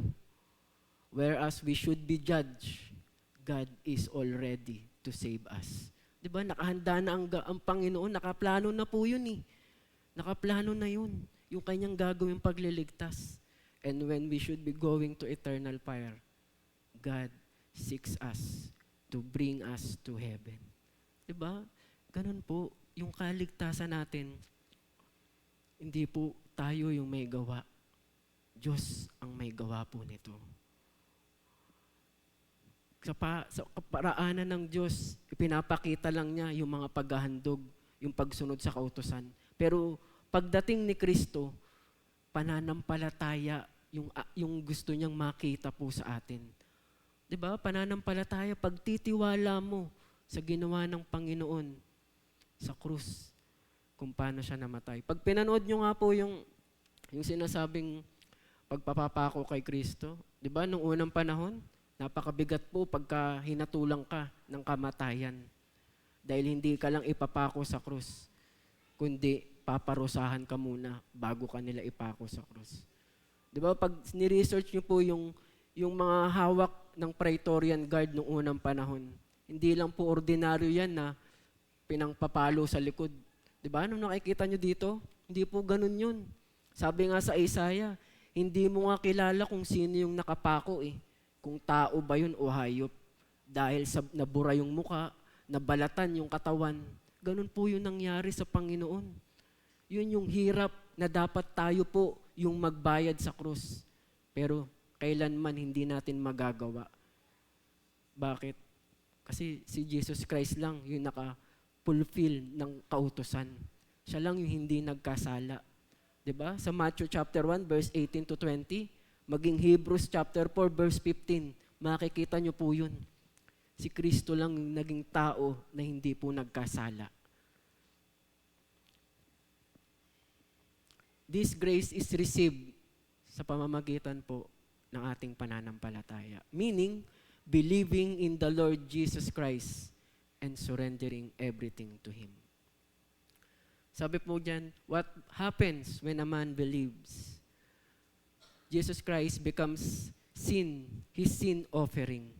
Whereas we should be judged, God is already to save us. Diba? Nakahanda na ang Panginoon, nakaplano na po yun Nakaplano na yun, yung kanyang gagawing pagliligtas. And when we should be going to eternal fire, God seeks us to bring us to heaven. Diba? Ganun po, yung kaligtasan natin, hindi po tayo yung may gawa. Diyos ang may gawa po nito. Sa kaparaanan ng Diyos, ipinapakita lang niya yung mga paghahandog, yung pagsunod sa kautusan. Pero pagdating ni Kristo, pananampalataya yung gusto niyang makita po sa atin. 'Di ba? Pananampalataya, pagtitiwala mo sa ginawa ng Panginoon sa krus, kung paano siya namatay. Pag pinanood niyo nga po yung sinasabing pagpapapako kay Kristo, 'di ba? Nung unang panahon, napakabigat po pagka hinatulang ka ng kamatayan. Dahil hindi ka lang ipapako sa krus, kundi paparusahan ka muna bago ka nila ipako sa krus. Di ba? Pag ni-research nyo po yung mga hawak ng Praetorian Guard noong unang panahon, hindi lang po ordinaryo yan na pinangpapalo sa likod. Di ba? Anong nakikita nyo dito? Hindi po ganun yun. Sabi nga sa Isaiah, hindi mo nga kilala kung sino yung nakapako kung tao ba yun o hayop. Dahil nabura yung muka, nabalatan yung katawan. Ganun po yung nangyari sa Panginoon. Yun yung hirap na dapat tayo po yung magbayad sa krus. Pero kailanman hindi natin magagawa. Bakit? Kasi si Jesus Christ lang yung naka-fulfill ng kautusan. Siya lang yung hindi nagkasala. 'Di ba? Sa Matthew chapter 1 verse 18 to 20, maging Hebrews chapter 4 verse 15, makikita nyo po yun. Si Kristo lang yung naging tao na hindi po nagkasala. This grace is received sa pamamagitan po ng ating pananampalataya. Meaning, believing in the Lord Jesus Christ and surrendering everything to Him. Sabi po dyan, what happens when a man believes? Jesus Christ becomes His sin offering.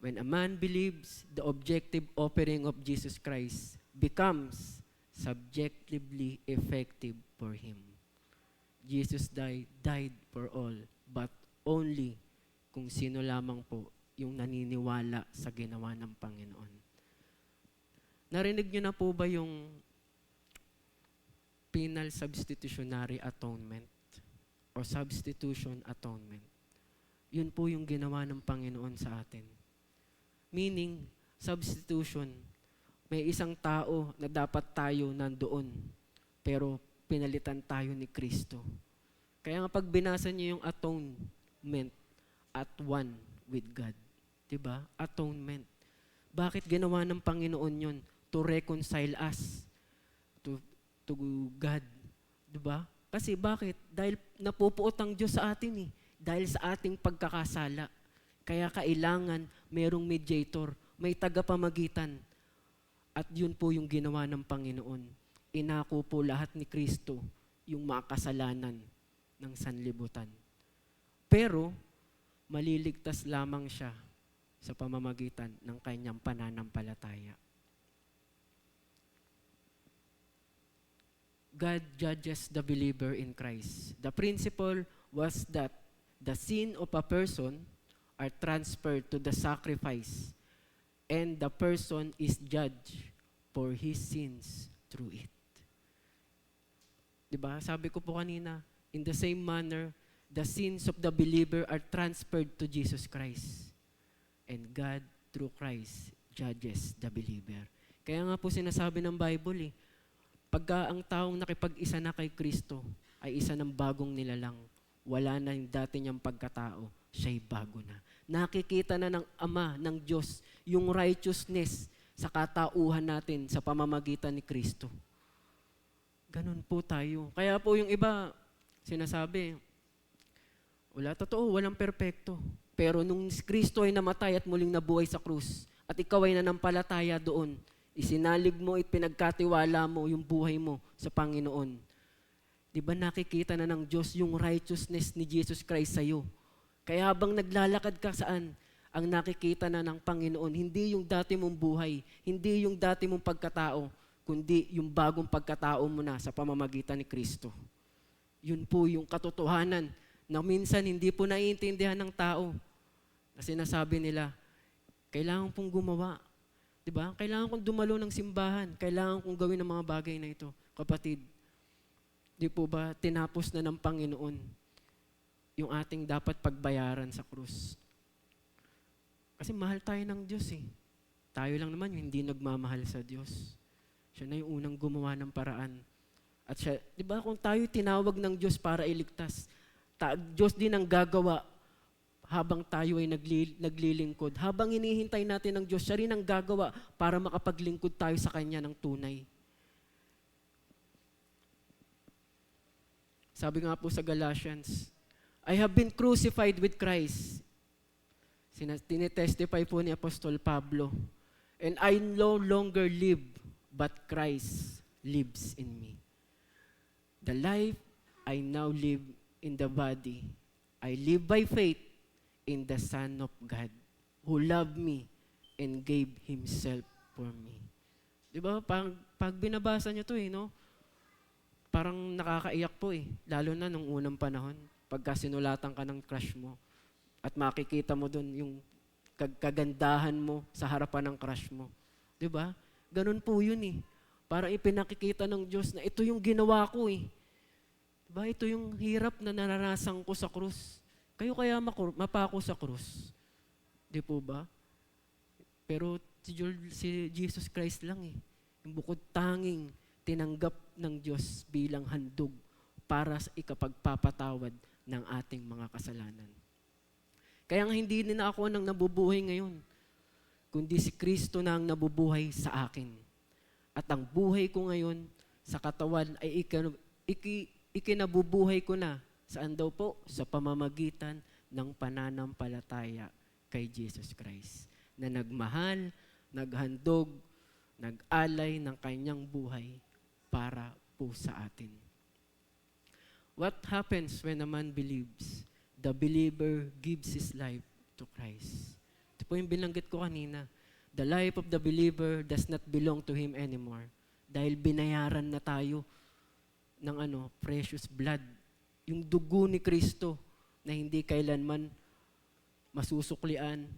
When a man believes, the objective offering of Jesus Christ becomes subjectively effective for him. Jesus died for all, but only kung sino lamang po yung naniniwala sa ginawa ng Panginoon. Narinig niyo na po ba yung penal substitutionary atonement o substitution atonement? Yun po yung ginawa ng Panginoon sa atin. Meaning, Substitution. May isang tao na dapat tayo nandoon, pero pinalitan tayo ni Kristo. Kaya nga pag binasa niyo yung atonement, at one with God. Diba? Atonement. Bakit ginawa ng Panginoon yun? To reconcile us to God. Diba? Kasi bakit? Dahil napupuot ang Diyos sa atin eh. Dahil sa ating pagkakasala. Kaya kailangan merong mediator, may tagapamagitan. At yun po yung ginawa ng Panginoon. Inako po lahat ni Kristo yung makasalanan ng sanlibutan. Pero, maliligtas lamang siya sa pamamagitan ng kanyang pananampalataya. God judges the believer in Christ. The principle was that the sin of a person are transferred to the sacrifice, and the person is judged for his sins through it. Diba? Sabi ko po kanina, in the same manner, the sins of the believer are transferred to Jesus Christ. And God, through Christ, judges the believer. Kaya nga po sinasabi ng Bible pagka ang taong nakipag-isa na kay Kristo ay isa ng bagong nilalang, wala na yung dati niyang pagkatao, siya'y bago na. Nakikita na ng Ama, ng Diyos, yung righteousness sa katauhan natin sa pamamagitan ni Kristo. Ganun po tayo. Kaya po yung iba, sinasabi, totoo, walang perpekto. Pero nung Kristo ay namatay at muling nabuhay sa krus, at ikaw ay nanampalataya doon, isinalig mo at pinagkatiwala mo yung buhay mo sa Panginoon. Di ba nakikita na ng Diyos yung righteousness ni Jesus Christ sa'yo? Kaya habang naglalakad ka saan, ang nakikita na ng Panginoon, hindi yung dati mong buhay, hindi yung dati mong pagkatao, kundi yung bagong pagkatao mo na sa pamamagitan ni Kristo. Yun po yung katotohanan na minsan hindi po naiintindihan ng tao. Kasi nasabi nila, kailangan pong gumawa. Diba? Kailangan kong dumalo ng simbahan. Kailangan kong gawin ang mga bagay na ito. Kapatid, di po ba tinapos na ng Panginoon yung ating dapat pagbayaran sa krus? Kasi mahal tayo ng Diyos eh. Tayo lang naman yung hindi nagmamahal sa Diyos. Siya na yung unang gumawa ng paraan. At siya, di ba kung tayo tinawag ng Diyos para iligtas, Diyos din ang gagawa habang tayo ay naglilingkod. Habang hinihintay natin ng Diyos, siya rin ang gagawa para makapaglingkod tayo sa Kanya ng tunay. Sabi nga po sa Galatians, I have been crucified with Christ. Tinetestify po ni Apostol Pablo. And I no longer live, but Christ lives in me. The life I now live in the body, I live by faith in the Son of God, who loved me and gave Himself for me. Diba? Pag binabasa nyo to no? Parang nakakaiyak po lalo na nung unang panahon, pagka sinulatan ka ng crush mo, at makikita mo dun yung kagandahan mo sa harapan ng crush mo. Diba? Ganun po yun Parang ipinakikita ng Diyos na ito yung ginawa ko Diba? Ito yung hirap na naranasan ko sa krus. Kayo kaya mapako sa krus. Di po ba? Pero si Jesus Christ lang Yung bukod tanging tinanggap ng Diyos bilang handog para sa ikapagpapatawad ng ating mga kasalanan. Kaya nga hindi na ako nang nabubuhay ngayon, kundi si Kristo na ang nabubuhay sa akin. At ang buhay ko ngayon sa katawan ay ikinabubuhay ko na. Saan daw po? Sa pamamagitan ng pananampalataya kay Jesus Christ. Na nagmahal, naghandog, nag-alay ng kanyang buhay para po sa atin. What happens when a man believes? The believer gives his life to Christ. Ito po yung binanggit ko kanina. The life of the believer does not belong to him anymore. Dahil binayaran na tayo ng precious blood. Yung dugo ni Kristo na hindi kailanman masusuklian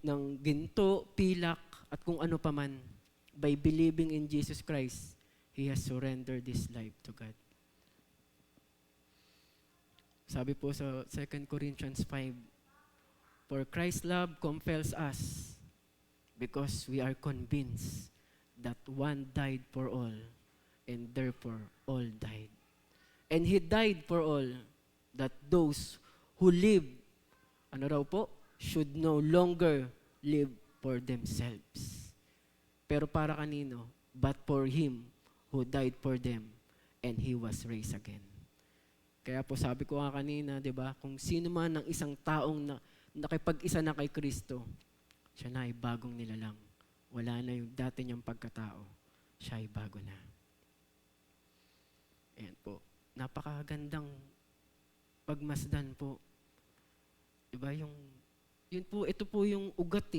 ng ginto, pilak, at kung ano paman. By believing in Jesus Christ, He has surrendered His life to God. Sabi po sa 2 Corinthians 5, For Christ's love compels us, because we are convinced that one died for all, and therefore all died. And He died for all, that those who live, ano raw po, should no longer live for themselves. Pero para kanino? But for Him who died for them, and He was raised again. Kaya po sabi ko nga kanina, di ba, kung sino man ang isang taong nakipag-isa na kay Kristo, siya na ay bagong nilalang. Wala na yung dati niyang pagkatao. Siya ay bago na. Ayan po. Napakagandang pagmasdan po. Diba yun po, ito po yung ugat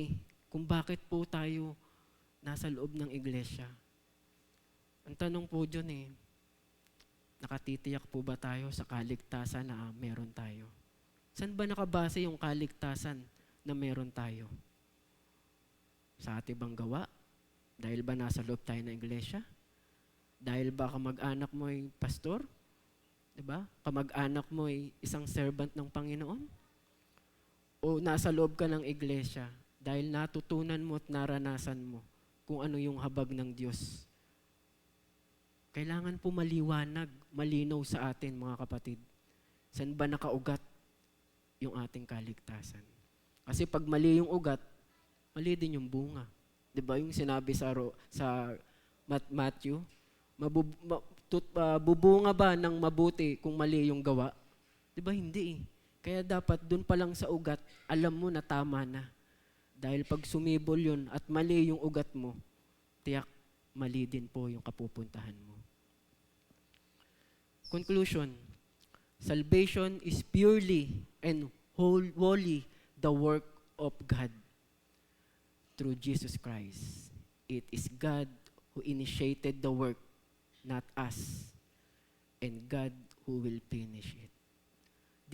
kung bakit po tayo nasa loob ng iglesia. Ang tanong po dyan nakatitiyak po ba tayo sa kaligtasan na meron tayo? Saan ba nakabase yung kaligtasan na meron tayo? Sa ating bang gawa? Dahil ba nasa loob tayo ng iglesia? Dahil ba kamag-anak mo ay pastor? Diba? Kamag-anak mo ay isang servant ng Panginoon? O nasa loob ka ng iglesia dahil natutunan mo at naranasan mo kung ano yung habag ng Diyos? Kailangan po maliwanag, malinaw sa atin mga kapatid. Saan ba nakaugat yung ating kaligtasan? Kasi pag mali yung ugat, mali din yung bunga. Diba yung sinabi sa Matthew? Bubunga ba ng mabuti kung mali yung gawa? Diba hindi Kaya dapat dun pa lang sa ugat, alam mo na tama na. Dahil pag sumibol yun at mali yung ugat mo, tiyak mali din po yung kapupuntahan mo. Conclusion, salvation is purely and wholly the work of God through Jesus Christ. It is God who initiated the work, not us, and God who will finish it.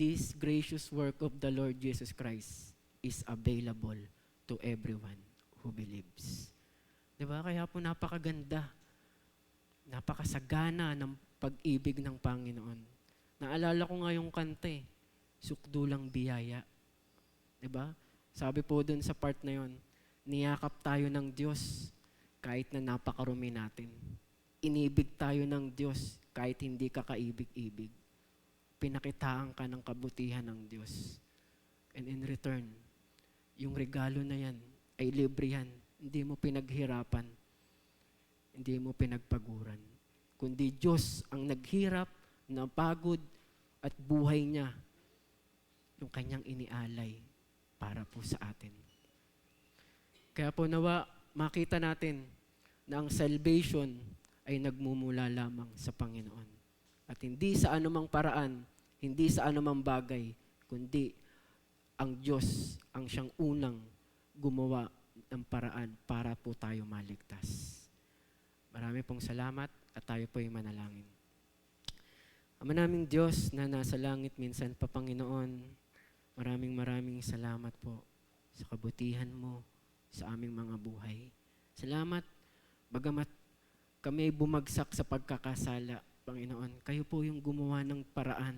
This gracious work of the Lord Jesus Christ is available to everyone who believes. Diba? Kaya po napakaganda, napakasagana ng pag-ibig ng Panginoon. Naalala ko nga yung kanta Sukdulang Biyaya. Diba? Sabi po dun sa part na yon, niyakap tayo ng Diyos kahit na napakarumi natin. Inibig tayo ng Diyos kahit hindi ka kaibig-ibig. Pinakitaan ka ng kabutihan ng Diyos. And in return, yung regalo na yan ay libre yan. Hindi mo pinaghirapan. Hindi mo pinagpaguran. Kundi Diyos ang naghirap, napagod, at buhay niya yung kanyang inialay para po sa atin. Kaya po nawa, makita natin na ang salvation ay nagmumula lamang sa Panginoon. At hindi sa anumang paraan, hindi sa anumang bagay, kundi ang Diyos ang siyang unang gumawa ng paraan para po tayo maligtas. Marami pong salamat at tayo po ay manalangin. Ama naming Diyos na nasa langit minsan pa, Panginoon, maraming salamat po sa kabutihan mo sa aming mga buhay. Salamat, bagamat kami ay bumagsak sa pagkakasala, Panginoon, kayo po yung gumawa ng paraan,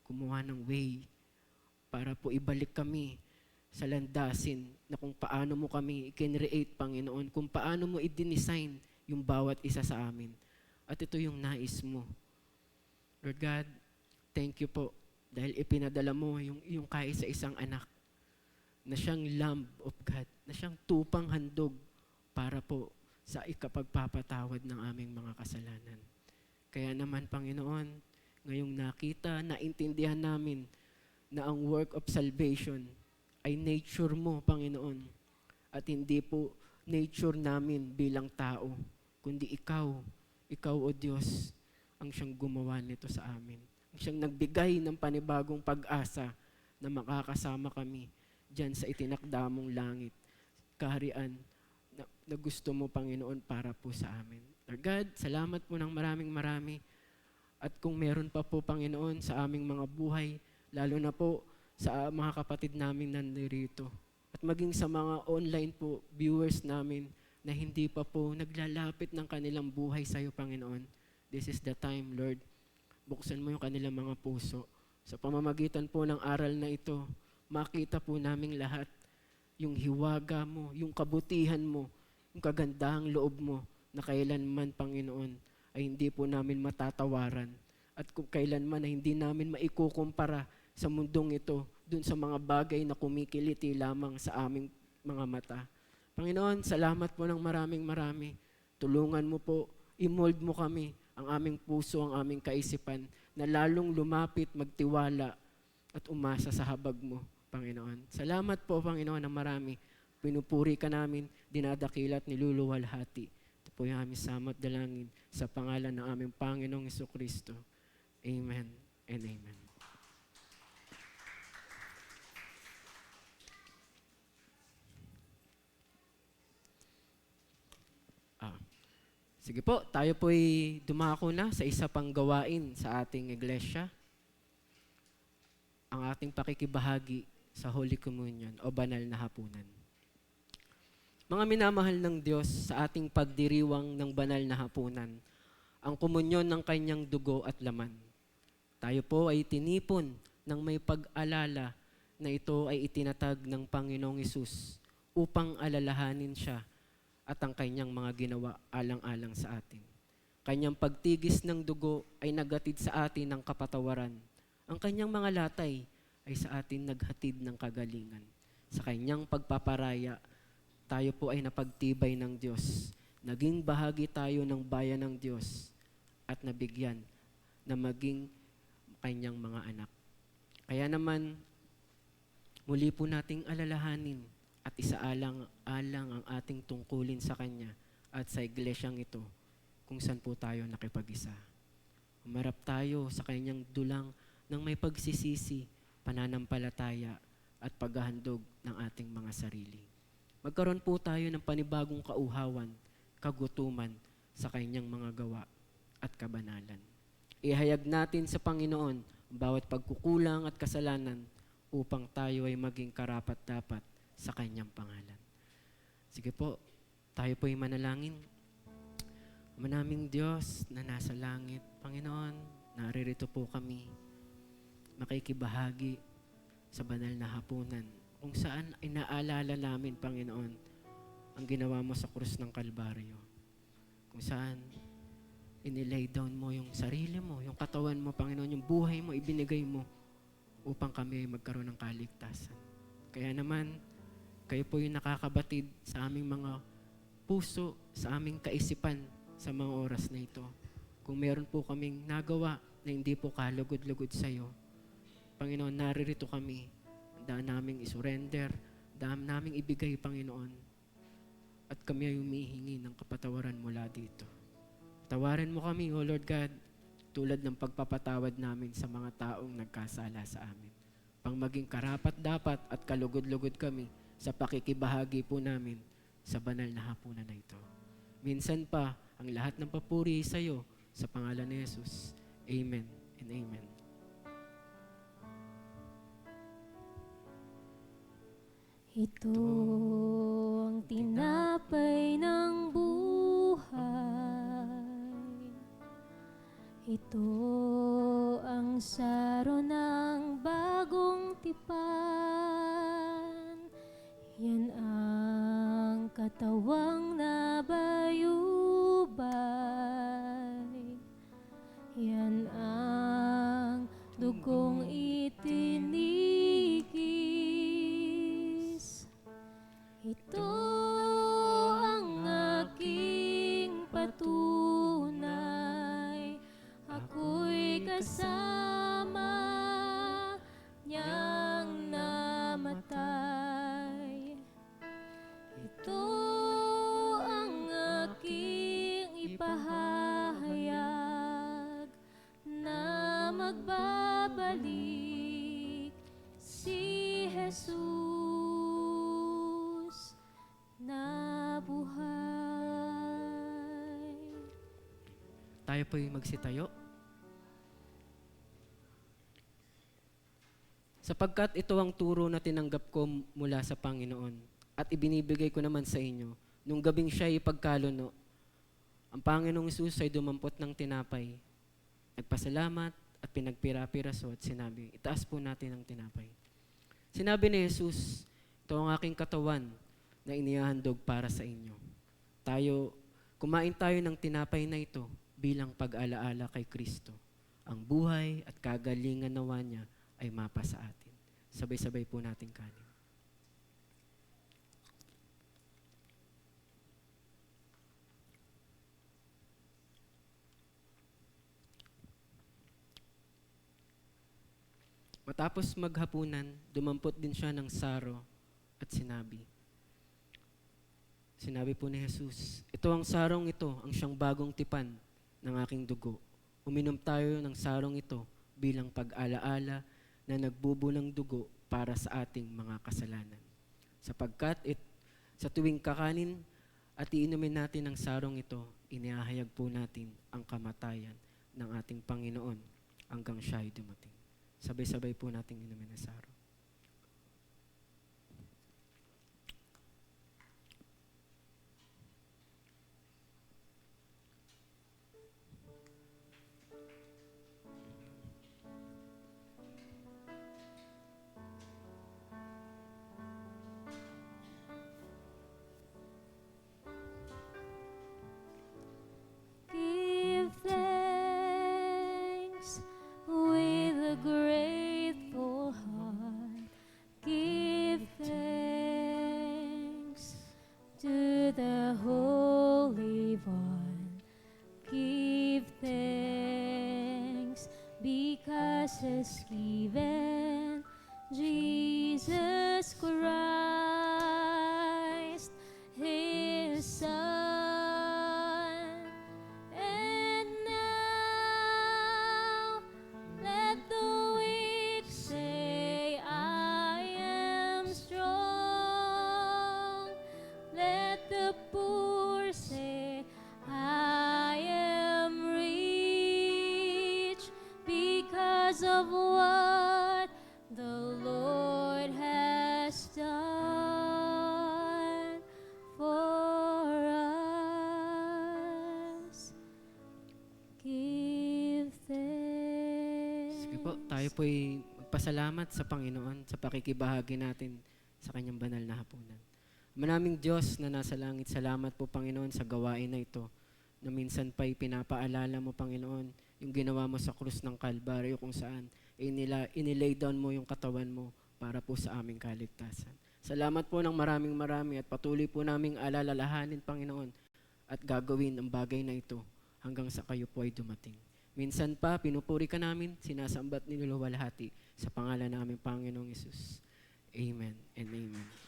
gumawa ng way para po ibalik kami sa landasin na kung paano mo kami i-create, Panginoon, kung paano mo i-design yung bawat isa sa amin. At ito yung nais mo. Lord God, thank you po dahil ipinadala mo yung kaisa-isang anak na siyang Lamb of God, na siyang tupang handog para po sa ikapagpapatawad ng aming mga kasalanan. Kaya naman, Panginoon, ngayong nakita, naintindihan namin na ang work of salvation ay nature mo, Panginoon, at hindi po nature namin bilang tao, kundi ikaw, o Diyos, ang siyang gumawa nito sa amin. Ang siyang nagbigay ng panibagong pag-asa na makakasama kami diyan sa itinakda mong langit, kaharian na gusto mo, Panginoon, para po sa amin. Lord God, salamat po ng marami. At kung meron pa po, Panginoon, sa aming mga buhay, lalo na po sa mga kapatid namin nandirito, at maging sa mga online po, viewers namin, na hindi pa po naglalapit ng kanilang buhay sa iyo, Panginoon. This is the time, Lord. Buksan mo yung kanilang mga puso. Sa pamamagitan po ng aral na ito, makita po naming lahat yung hiwaga mo, yung kabutihan mo, yung kagandahang loob mo na kailanman, Panginoon, ay hindi po namin matatawaran. At kung kailanman ay hindi namin maikukumpara sa mundong ito, dun sa mga bagay na kumikiliti lamang sa aming mga mata. Panginoon, salamat po ng maraming marami. Tulungan mo po, imold mo kami, ang aming puso, ang aming kaisipan, na lalong lumapit, magtiwala, at umasa sa habag mo, Panginoon. Salamat po, Panginoon, ng marami. Pinupuri ka namin, dinadakilat, niluluwalhati. Ito po yung aming samot dalangin sa pangalan ng aming Panginoong Jesucristo. Amen and amen. Sige po, tayo po'y dumako na sa isa pang gawain sa ating iglesia. Ang ating pakikibahagi sa Holy Communion o banal na hapunan. Mga minamahal ng Diyos, sa ating pagdiriwang ng banal na hapunan, ang komunyon ng kanyang dugo at laman. Tayo po ay tinipon ng may pag-alala na ito ay itinatag ng Panginoong Hesus upang alalahanin siya at ang kanyang mga ginawa alang-alang sa atin. Kanyang pagtigis ng dugo ay naghatid sa atin ng kapatawaran. Ang kanyang mga latay ay sa atin naghatid ng kagalingan. Sa kanyang pagpaparaya, tayo po ay napagtibay ng Diyos. Naging bahagi tayo ng bayan ng Diyos at nabigyan na maging kanyang mga anak. Kaya naman, muli po nating alalahanin at isaalang-alang ang ating tungkulin sa Kanya at sa iglesyang ito kung saan po tayo nakipag-isa. Humarap tayo sa Kanyang dulang ng may pagsisisi, pananampalataya at paghahandog ng ating mga sarili. Magkaroon po tayo ng panibagong kauhawan, kagutuman sa Kanyang mga gawa at kabanalan. Ihayag natin sa Panginoon ang bawat pagkukulang at kasalanan upang tayo ay maging karapat-dapat sa Kanyang pangalan. Sige po, tayo po'y manalangin. Manaming Diyos na nasa langit, Panginoon, naririto po kami, makikibahagi sa banal na hapunan, kung saan inaalala namin, Panginoon, ang ginawa mo sa krus ng Kalbaryo. Kung saan inilay down mo yung sarili mo, yung katawan mo, Panginoon, yung buhay mo, ibinigay mo upang kami ay magkaroon ng kaligtasan. Kaya naman, kayo po yung nakakabatid sa aming mga puso, sa aming kaisipan sa mga oras na ito. Kung meron po kaming nagawa na hindi po kalugod-lugod sa iyo, Panginoon, naririto kami. Daan naming isurrender, daan naming ibigay, Panginoon. At kami ay humihingi ng kapatawaran mula dito. Tawarin mo kami, O Lord God, tulad ng pagpapatawad namin sa mga taong nagkasala sa amin. Pang maging karapat-dapat at kalugod-lugod kami sa pakikibahagi po namin sa banal na hapunan na ito. Minsan pa, ang lahat ng papuri sa iyo sa pangalan ni Jesus. Amen and amen. Ito ang tinapay ng buhay. Ito ang saro ng bagong tipan. Yan ang katawang nabayubay. Yan ang dugong itinigis. Ito ang aking patunay. Ako'y kasama niyang namatay. Ito ang aking ipahahayag na magbabalik si Jesus na buhay. Tayo po'y magsitayo. Sapagkat ito ang turo na tinanggap ko mula sa Panginoon at ibinibigay ko naman sa inyo, nung gabing siya ipagkaluno, ang Panginoong Hesus ay dumampot ng tinapay, nagpasalamat at pinagpira-piraso at sinabi, itaas po natin ang tinapay. Sinabi ni Jesus, Ito ang aking katawan na inihahandog para sa inyo. Kumain tayo ng tinapay na ito bilang pag-alaala kay Kristo. Ang buhay at kagalingan nawa niya ay mapa sa atin. Sabay-sabay po nating kanin. Matapos maghapunan, dumampot din siya ng saro at sinabi po ni Jesus, ito ang sarong ito, ang siyang bagong tipan ng aking dugo. Uminom tayo ng sarong ito bilang pag-alaala na nagbubulang dugo para sa ating mga kasalanan. Sapagkat sa tuwing kakanin at iinumin natin ang sarong ito, inihahayag po natin ang kamatayan ng ating Panginoon hanggang siya ay dumating. Sabay-sabay po nating inumin ang sarong. Give thanks with a grateful heart. Give thanks to the Holy One. Give thanks because He's given Jesus Christ, His Son. And now let the weak say, I am strong. Let the poor say, I am rich because of what the Lord has done for us. Give thanks. Sige po, tayo po'y magpasalamat sa Panginoon sa pakikibahagi natin sa kanyang banal na hapunan. Manaming Diyos na nasa langit, salamat po Panginoon sa gawain na ito na minsan pa'y pinapaalala mo Panginoon yung ginawa mo sa krus ng Kalbaryo kung saan inilay down mo yung katawan mo para po sa aming kaligtasan. Salamat po ng maraming at patuloy po naming alalalahanin Panginoon at gagawin ang bagay na ito hanggang sa kayo po ay dumating. Minsan pa, pinupuri ka namin, sinasambat niluluwalhati sa pangalan ng aming Panginoong Yesus. Amen and amen.